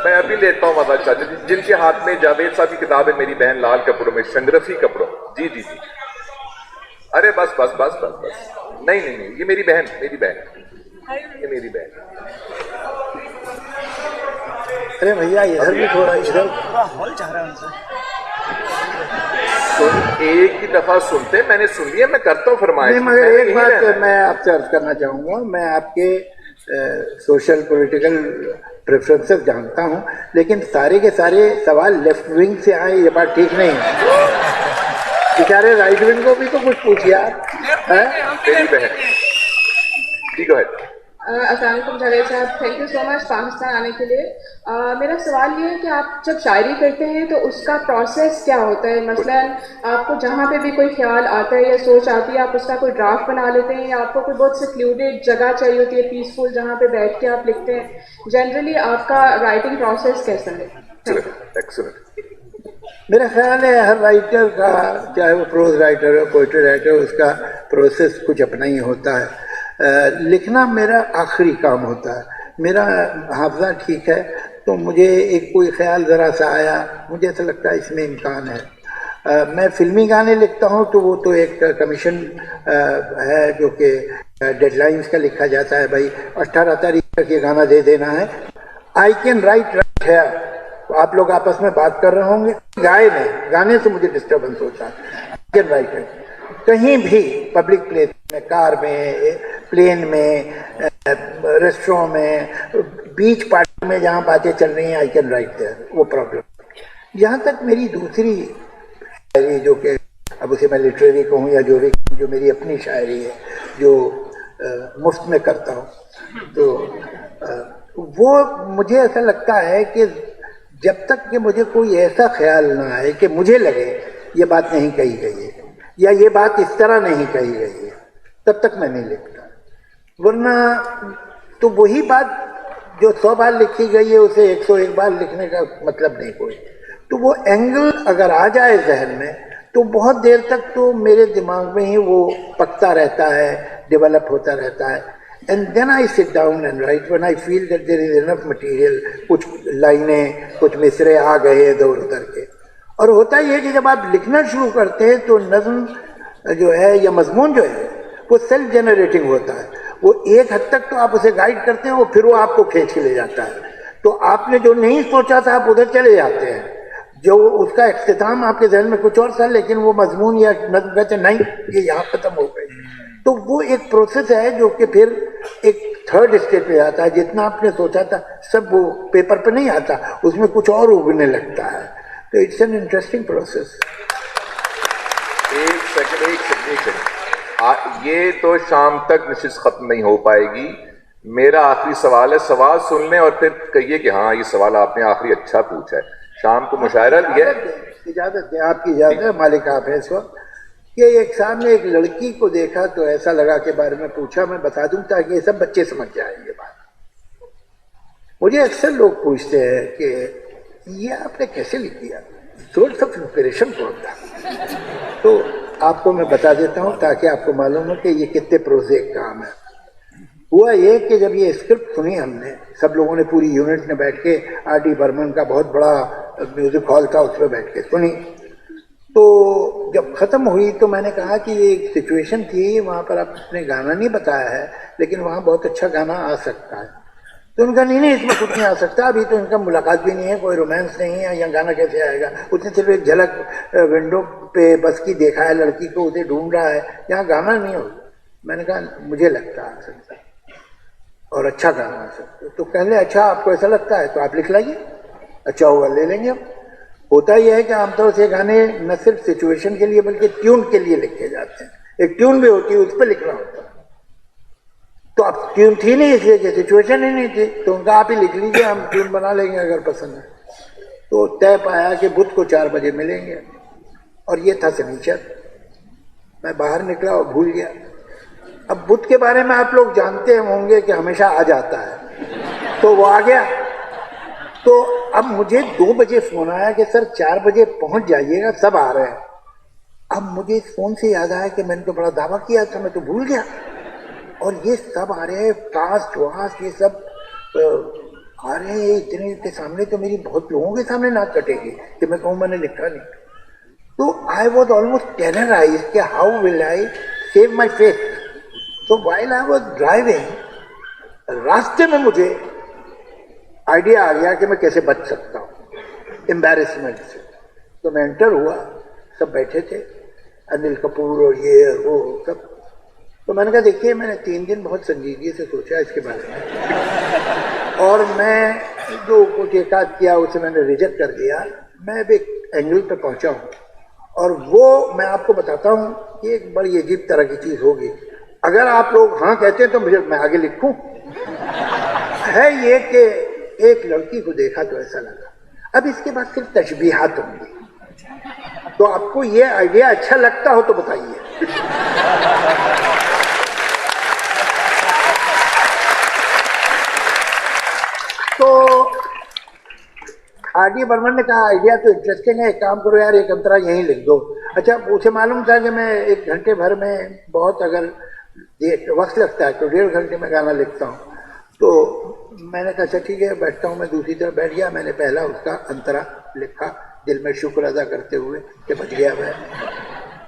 मैं अभी लेता हूँ मदद चाचा जी, जिनके हाथ में जावेद साहब की किताब है, मेरी बहन लाल कपड़ों में, शंग्रफी कपड़ों। जी जी जी, अरे बस बस बस बस बस, नहीं नहीं नहीं, ये मेरी बहन, मेरी बहन, ये मेरी बहन। अरे भैया, इधर भी थोड़ा, इधर हॉल चाह रहा है उनसे। तो एक ही दफा सुनते, मैंने सुन लिया, मैं करता हूँ फरमाइश। मगर एक बात मैं आपसे अर्ज करना चाहूँगा, मैं आपके सोशल पॉलिटिकल प्रेफरेंसेस जानता हूँ, लेकिन सारे के सारे सवाल लेफ्ट विंग से आए, ये बात ठीक नहीं है। बेचारे राइट विंग को भी तो कुछ पूछिए आप। मेरी बहन, ठीक है। अस्सलाम वालेकुम जावेद साहब, thank you so much Pakistan आने के लिए। मेरा सवाल ये है कि आप जब शायरी करते हैं तो उसका प्रोसेस क्या होता है? मसलन आपको जहाँ पे भी कोई ख्याल आता है या सोच आती है, आप उसका कोई ड्राफ्ट बना लेते हैं या आपको कोई बहुत सिक्लूडेड जगह चाहिए होती है, पीसफुल, जहाँ पे बैठ के आप लिखते हैं? जनरली आपका राइटिंग प्रोसेस कैसा है? एक्सीलेंट। मेरा ख्याल है हर राइटर का, चाहे वो प्रोज राइटर हो, पोइट्री राइटर हो, उसका प्रोसेस कुछ अपना ही होता है। लिखना मेरा आखिरी काम होता है। मेरा हाफजा ठीक है, तो मुझे एक कोई ख्याल ज़रा सा आया, मुझे ऐसा लगता है इसमें इम्कान है। मैं फिल्मी गाने लिखता हूँ तो वो तो एक कमीशन है जो कि डेडलाइंस का लिखा जाता है, भाई 18 तारीख तक ये गाना दे देना है। आई कैन राइट है, तो आप लोग आपस में बात कर रहे होंगे, गाए नहीं, गाने से मुझे डिस्टर्बेंस होता है। आई कैन राइट है, कहीं भी पब्लिक प्लेस में, कार में, प्लेन में, रेस्टोरेंट में, बीच पार्टी में, जहाँ बातें चल रही हैं, आई कैन राइट देयर, वो प्रॉब्लम। यहाँ तक मेरी दूसरी शायरी, जो कि अब उसे मैं लिटरेरी कहूँ या जो भी, जो मेरी अपनी शायरी है, जो मुफ्त में करता हूँ, तो वो मुझे ऐसा लगता है कि जब तक कि मुझे कोई ऐसा ख्याल ना आए कि मुझे लगे ये बात नहीं कही गई है या ये बात इस तरह नहीं कही गई है, तब तक मैं नहीं लिखता। वरना तो वही बात जो 100 बार लिखी गई है उसे 101 बार लिखने का मतलब नहीं कोई। तो वो एंगल अगर आ जाए जहन में तो बहुत देर तक तो मेरे दिमाग में ही वो पकता रहता है, डेवलप होता रहता है। And then I sit down and write when I feel that there is enough material. कुछ लाइनें, कुछ मिसरे आ गए इधर उधर के। और होता ही है कि जब आप लिखना शुरू करते हैं तो नज़्म जो है या मजमून जो है वो सेल्फ जनरेटिंग होता है। वो एक हद तक तो आप उसे गाइड करते हैं, वो फिर वो आपको खींच के ले जाता है। तो आपने जो नहीं सोचा था आप उधर चले जाते हैं, जो उसका इख्तिताम आपके जहन में कुछ और था, लेकिन वो मजमून या नज़्म कहते नहीं ये यहाँ खत्म हो गई। तो वो एक प्रोसेस है जो कि फिर एक थर्ड स्टेज पे आता है। जितना आपने सोचा था सब वो पेपर पे नहीं आता, उसमें कुछ और उगने लगता है। तो इट्स एन इंटरेस्टिंग प्रोसेस। एक सेकंड ये तो शाम तक नशिस्त खत्म नहीं हो पाएगी। मेरा आखिरी सवाल है, सवाल सुन लें और फिर कहिए कि हाँ ये सवाल आपने आखिरी अच्छा पूछा है। शाम को मुशायरा भी है। इजाजत है, आपकी इजाजत है, मालिक आप है इस वक्त। कि एक सामने एक लड़की को देखा तो ऐसा लगा के बारे में पूछा, मैं बता दूं ताकि ये सब बच्चे समझ जाएंगे बात। मुझे अक्सर लोग पूछते हैं कि ये आपने कैसे लिख दिया, सोर्स ऑफ इंस्पिरेशन कौन था। तो आपको मैं बता देता हूँ ताकि आपको मालूम हो कि ये कितने प्रोजेक्ट काम है। हुआ ये कि जब ये स्क्रिप्ट सुनी हमने, सब लोगों ने, पूरी यूनिट ने बैठ के, R.D. बर्मन का बहुत बड़ा म्यूजिक हॉल था उसमें बैठ के सुनी। तो जब ख़त्म हुई तो मैंने कहा कि ये एक सिचुएशन थी, वहाँ पर आपने गाना नहीं बताया है लेकिन वहाँ बहुत अच्छा गाना आ सकता है। तो उनका नहीं इसमें कुछ नहीं आ सकता, अभी तो इनका मुलाकात भी नहीं है, कोई रोमांस नहीं है, यहाँ गाना कैसे आएगा। उसने सिर्फ एक झलक विंडो पे बस की देखा है लड़की को, उसे ढूंढ रहा है, यहाँ गाना नहीं होगा। मैंने कहा मुझे लगता आ सकता है और अच्छा गाना आ सकता है। तो कहले अच्छा आपको ऐसा लगता है तो आप लिख लाइए, अच्छा होगा ले लेंगे हम। होता ही है कि आमतौर से गाने न सिर्फ सिचुएशन के लिए बल्कि ट्यून के लिए लिखे जाते हैं। एक ट्यून भी होती है, उस पर लिखना होता है। तो अब ट्यून थी नहीं इसलिए कि सिचुएशन ही नहीं थी, तो उनका आप ही लिख लीजिए, हम ट्यून बना लेंगे अगर पसंद है। तो तय पाया कि बुध को 4 बजे मिलेंगे और ये था शनिचर। मैं बाहर निकला और भूल गया। अब बुध के बारे में आप लोग जानते होंगे कि हमेशा आ जाता है, तो वो आ गया। तो अब मुझे 2 बजे फोन आया कि सर 4 बजे पहुंच जाइएगा, सब आ रहे हैं। अब मुझे इस फोन से याद आया कि मैंने तो बड़ा दावा किया था, मैं तो भूल गया। और ये सब आ रहे हैं, फास्ट वास्ट ये सब आ रहे हैं, इतने के सामने तो मेरी बहुत लोगों के सामने नाक कटेगी कि मैं कहूँ मैंने लिखा नहीं। तो आई वॉज ऑलमोस्ट टेरराइज्ड कि how will I save my face. तो व्हाइल आई वॉज ड्राइविंग, रास्ते में मुझे आइडिया आ गया कि मैं कैसे बच सकता हूँ एम्बैरेसमेंट से। तो मैं एंटर हुआ, सब बैठे थे, अनिल कपूर और ये वो सब। तो मैंने कहा देखिए मैंने 3 दिन बहुत संजीदगी से सोचा इसके बारे में और मैं जो कुछ एकाद किया उसे मैंने रिजेक्ट कर दिया। मैं अब एक एंगल पे पहुंचा हूँ और वो मैं आपको बताता हूँ कि एक बड़ी अजीब तरह की चीज़ होगी। अगर आप लोग हाँ कहते हैं तो मैं आगे लिखूं। है ये कि एक लड़की को देखा तो ऐसा लगा। अब इसके बाद सिर्फ तशबीहात होंगी, तो आपको ये आइडिया अच्छा लगता हो तो बताइए। तो R.D. बर्मन ने कहा आइडिया तो इंटरेस्टिंग है, एक काम करो यार एक अंतरा यहीं लिख दो। अच्छा उसे मालूम था कि मैं 1 घंटे भर में बहुत अगर वक्त लगता है तो 1.5 घंटे में गाना लिखता हूँ। तो मैंने कहा अच्छा ठीक है बैठता हूँ। मैं दूसरी तरफ बैठ गया, मैंने पहला उसका अंतरा लिखा दिल में शुक्र अदा करते हुए कि बच गया मैं।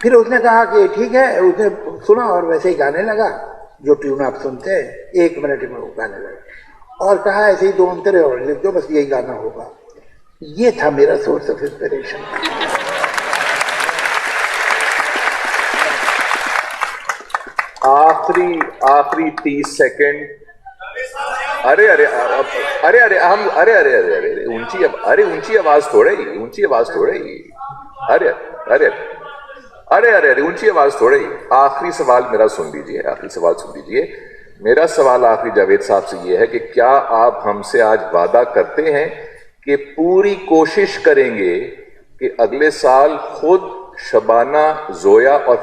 फिर उसने कहा कि ठीक है, उसने सुना और वैसे ही गाने लगा जो ट्यून आप सुनते हैं, 1 मिनट में वो गाने लगा और कहा ऐसे ही 2 अंतरे और लिख दो, बस यही गाना होगा। ये था मेरा सोर्स ऑफ इंस्पिरेशन। आखिरी 30 सेकंड। अरे ऊंची आवाज थोड़े ही, ऊंची आवाज थोड़े ही। आखिरी सवाल मेरा सुन लीजिए, मेरा सवाल आखिरी जावेद साहब से ये है कि क्या आप हमसे आज वादा करते हैं कि पूरी कोशिश करेंगे कि अगले साल खुद शबाना, जोया और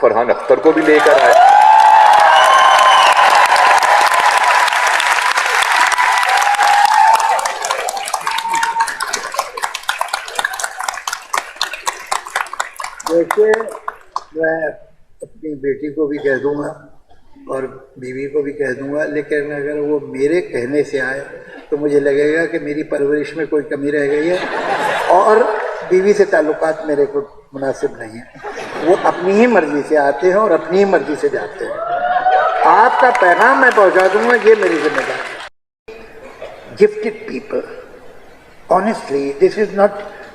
फरहान अख्तर को भी लेकर आए। जैसे मैं अपनी बेटी को भी कह दूंगा और बीवी को भी कह दूंगा, लेकिन अगर वो मेरे कहने से आए तो मुझे लगेगा कि मेरी परवरिश में कोई कमी रह गई है और बीवी से ताल्लुकात मेरे को मुनासिब नहीं है। वो अपनी ही मर्जी से आते हैं और अपनी ही मर्जी से जाते हैं। आपका पैगाम मैं पहुंचा दूंगा, ये मेरी जिम्मेदारी है। Gifted people, honestly, this is not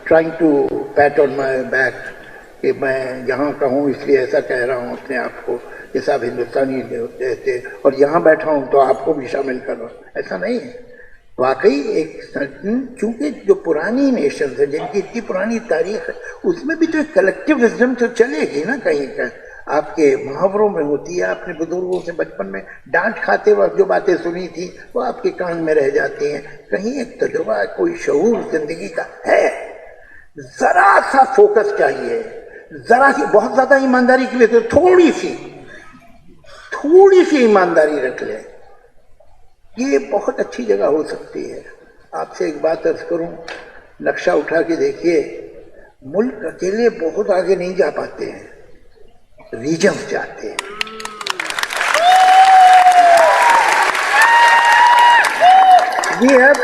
trying to pat on my back कि मैं यहाँ का हूँ इसलिए ऐसा कह रहा हूँ अपने आप को कि साहब हिंदुस्तानी थे और यहाँ बैठा हूँ तो आपको भी शामिल कर रहा हूँ, ऐसा नहीं है। वाकई एक चूंकि जो पुरानी नेशन है जिनकी इतनी पुरानी तारीख है उसमें भी तो एक कलेक्टिव विजडम तो चलेगी ना, कहीं का आपके मुहावरों में होती है। आपने बुजुर्गों से बचपन में डांट खाते वक्त जो बातें सुनी थी वो आपके कान में रह जाती हैं। कहीं एक तजुर्बा, कोई शऊर जिंदगी का है। जरा सा फोकस चाहिए, जरा सी, बहुत ज्यादा ईमानदारी की वजह से थोड़ी सी ईमानदारी रख ले, ये बहुत अच्छी जगह हो सकती है। आपसे एक बात अर्ज करूं, नक्शा उठा के देखिए, मुल्क अकेले बहुत आगे नहीं जा पाते हैं, रीजन्स जाते हैं। We have,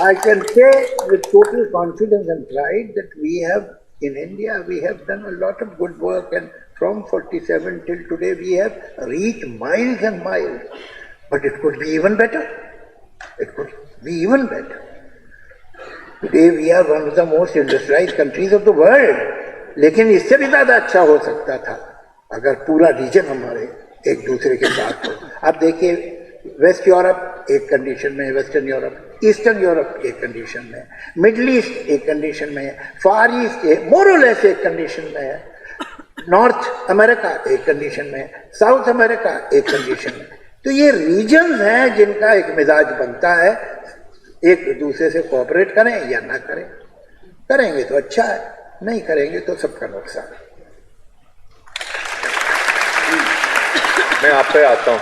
I can say with total confidence and pride that we have in India, we have done a lot of good work, and from 47 till today we have reached miles and miles. But it could be even better. It could be even better. Today we are one of the most industrialized countries of the world. लेकिन इससे भी ज़्यादा अच्छा हो सकता था अगर पूरा रीजन हमारे एक दूसरे के साथ हो। अब देखिए, वेस्ट यूरोप एक कंडीशन में है, वेस्टर्न यूरोप, ईस्टर्न यूरोप एक कंडीशन में है, मिडल ईस्ट एक कंडीशन में है, फार ईस्ट मोर और लेस एक कंडीशन में है, नॉर्थ अमेरिका एक कंडीशन में है, साउथ अमेरिका एक कंडीशन में है। तो ये रीजन्स हैं जिनका एक मिजाज बनता है, एक दूसरे से कोऑपरेट करें या ना करें। करेंगे तो अच्छा है, नहीं करेंगे तो सबका नुकसान है। मैं आप पे आता हूँ,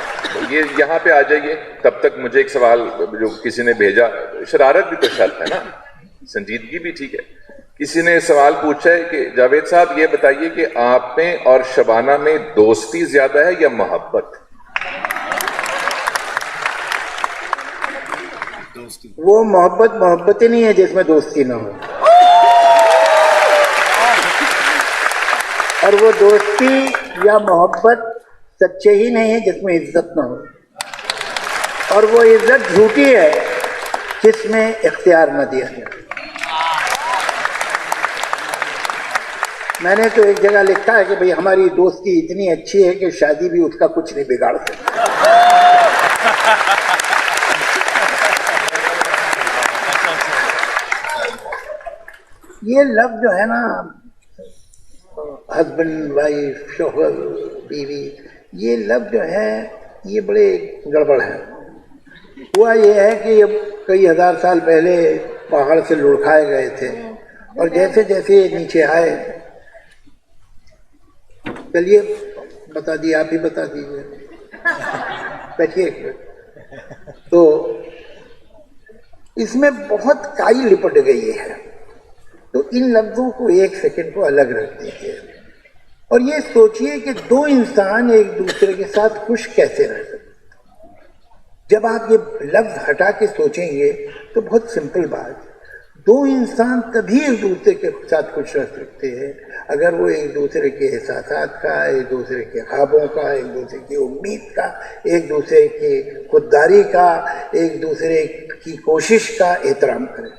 ये यहाँ पे आ जाइए। तब तक मुझे एक सवाल जो किसी ने भेजा, शरारत भी तो शर्त है ना, संजीदगी भी ठीक है। किसी ने सवाल पूछा है कि जावेद साहब ये बताइए कि आप में और शबाना में दोस्ती ज्यादा है या मोहब्बत? वो मोहब्बत ही नहीं है जिसमें दोस्ती ना हो, और वो दोस्ती या मोहब्बत सच्चे ही नहीं है जिसमें इज्जत ना हो, और वो इज्जत झूठी है जिसमें इख्तियार न दिया जाए। मैंने तो एक जगह लिखा है कि भाई हमारी दोस्ती इतनी अच्छी है कि शादी भी उसका कुछ नहीं बिगाड़ सकती। ये लफ्ज जो है ना, हस्बैंड वाइफ, शोहर बीवी, ये लफ्ज जो है ये बड़े गड़बड़ है। हुआ ये है कि ये कई हजार साल पहले पहाड़ से लुढ़काए गए थे और जैसे जैसे नीचे आए, चलिए बता दिए, आप ही बता दीजिए, बैठिए। तो इसमें बहुत काई लिपट गई है, तो इन लफ्जों को एक सेकंड को अलग रख दीजिए और ये सोचिए कि दो इंसान एक दूसरे के साथ खुश कैसे रह सकते। जब आप ये लफ्ज हटा के सोचेंगे तो बहुत सिंपल बात, दो इंसान तभी एक दूसरे के साथ खुश रह सकते हैं अगर वो एक दूसरे के एहसासात का, एक दूसरे के ख्वाबों का, एक दूसरे की उम्मीद का, एक दूसरे की खुददारी का, एक दूसरे की कोशिश का एहतराम करें।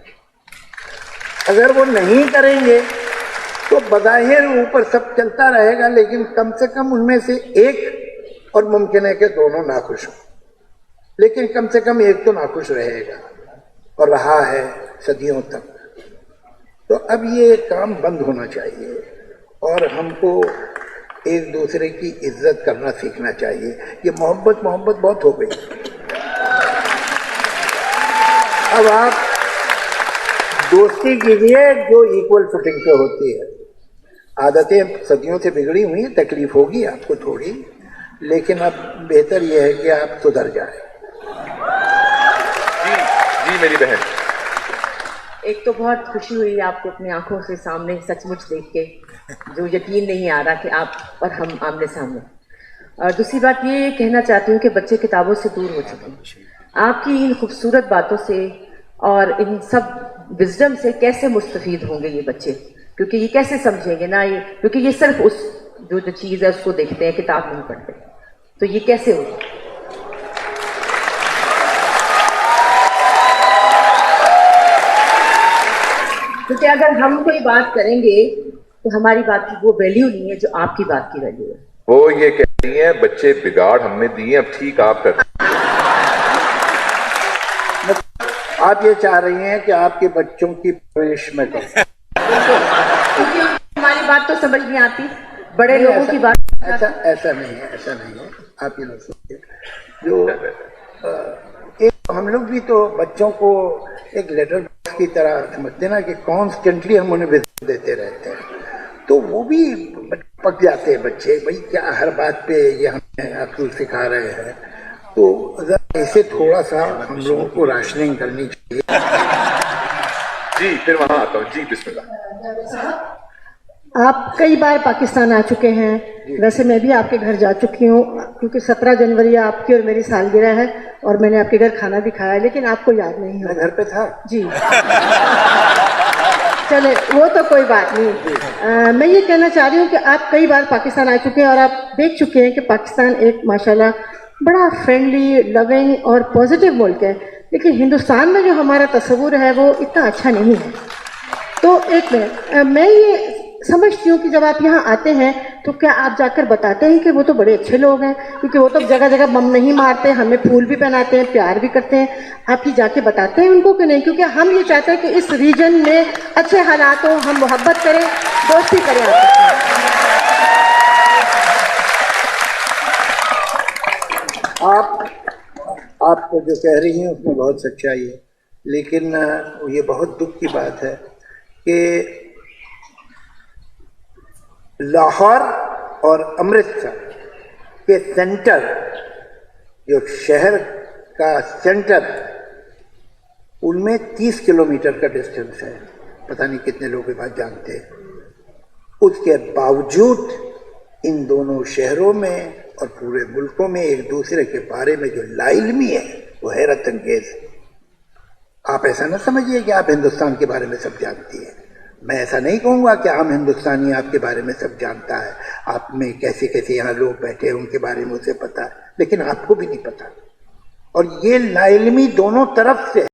अगर वो नहीं करेंगे तो बज़ाहिर ऊपर सब चलता रहेगा, लेकिन कम से कम उनमें से एक, और मुमकिन है कि दोनों नाखुश हों, लेकिन कम से कम एक तो नाखुश रहेगा और रहा है सदियों तक। तो अब ये काम बंद होना चाहिए और हमको एक दूसरे की इज्जत करना सीखना चाहिए। ये मोहब्बत बहुत हो गई। अब आप दोस्ती कीजिए जो इक्वल फुटिंग पे होती है। आदतें सदियों से बिगड़ी हुई हैं, तकलीफ होगी आपको थोड़ी, लेकिन अब बेहतर यह है कि आप सुधर जाए। जी जी मेरी बहन। एक तो बहुत खुशी हुई आपको अपनी आंखों से सामने सचमुच देख के, जो यकीन नहीं आ रहा कि आप और हम आमने सामने। और दूसरी बात ये कहना चाहती हूँ कि बच्चे किताबों से दूर हो चुके हैं। आपकी इन खूबसूरत बातों से और इन सब विजडम से कैसे मुस्तफीद होंगे ये बच्चे, क्योंकि ये कैसे समझेंगे ना, ये क्योंकि ये सिर्फ उस जो चीज़ है उसको देखते हैं, किताब नहीं पढ़ते, तो ये कैसे होगा। क्योंकि अगर हम कोई बात करेंगे तो हमारी बात की वो वैल्यू नहीं है जो आपकी बात की वैल्यू है। वो ये कहती हैं बच्चे बिगाड़ हमने दिए, अब ठीक आप कर। आप ये चाह रही हैं कि आपके बच्चों की परवरिश में करें, क्योंकि हमारी बात तो समझ नहीं आती, बड़े लोगों की बात। ऐसा नहीं है, ऐसा नहीं है। आप ये लोग सोचिए, जो एक हम लोग भी तो बच्चों को एक लेटर बॉक्स की तरह समझते हैं ना, कि कॉन्स्टेंटली हम उन्हें विजिट देते रहते हैं, तो वो भी पक जाते हैं बच्चे। भाई क्या हर बात पे ये हमें अक्ल सिखा रहे हैं, तो इसे थोड़ा सा हम लोगों को राशनिंग करनी चाहिए। जी फिर वहां आता हूँ। जी बिस्मिल्लाह। आप कई बार पाकिस्तान आ चुके हैं, वैसे मैं भी आपके घर जा चुकी हूँ, क्योंकि 17 जनवरी आपकी और मेरी सालगिरह है और मैंने आपके घर खाना भी खाया, लेकिन आपको याद नहीं है। मैं घर पे था जी। चले वो तो कोई बात नहीं। मैं ये कहना चाह रही हूँ कि आप कई बार पाकिस्तान आ चुके हैं और आप देख चुके हैं कि पाकिस्तान एक माशाल्लाह बड़ा फ्रेंडली, लविंग और पॉजिटिव मुल्क है, लेकिन हिंदुस्तान में जो हमारा तस्वुर है वो इतना अच्छा नहीं है। तो एक मिनट, मैं ये समझती हूँ कि जब आप यहाँ आते हैं तो क्या आप जाकर बताते हैं कि वो तो बड़े अच्छे लोग हैं, क्योंकि वो तो जगह जगह बम नहीं मारते, हमें फूल भी पहनाते हैं, प्यार भी करते हैं। आप ये जाके बताते हैं उनको कि नहीं? क्योंकि हम ये चाहते हैं कि इस रीजन में अच्छे हालात हो, हम मोहब्बत करें, दोस्ती करें आपस में। आप जो कह रही हैं उसमें बहुत सच्चाई है, लेकिन ये बहुत दुख की बात है कि लाहौर और अमृतसर के सेंटर, जो शहर का सेंटर, उनमें 30 किलोमीटर का डिस्टेंस है। पता नहीं कितने लोग ये बात जानते हैं। उसके बावजूद इन दोनों शहरों में और पूरे मुल्कों में एक दूसरे के बारे में जो लाइल्मी है वो हैरत अंगेज। आप ऐसा ना समझिए कि आप हिंदुस्तान के बारे में सब जानती हैं। मैं ऐसा नहीं कहूँगा कि आम हिंदुस्तानी आपके बारे में सब जानता है। आप में कैसे कैसे यहाँ लोग बैठे हैं उनके बारे में उसे पता है, लेकिन आपको भी नहीं पता। और ये लाइल्मी दोनों तरफ से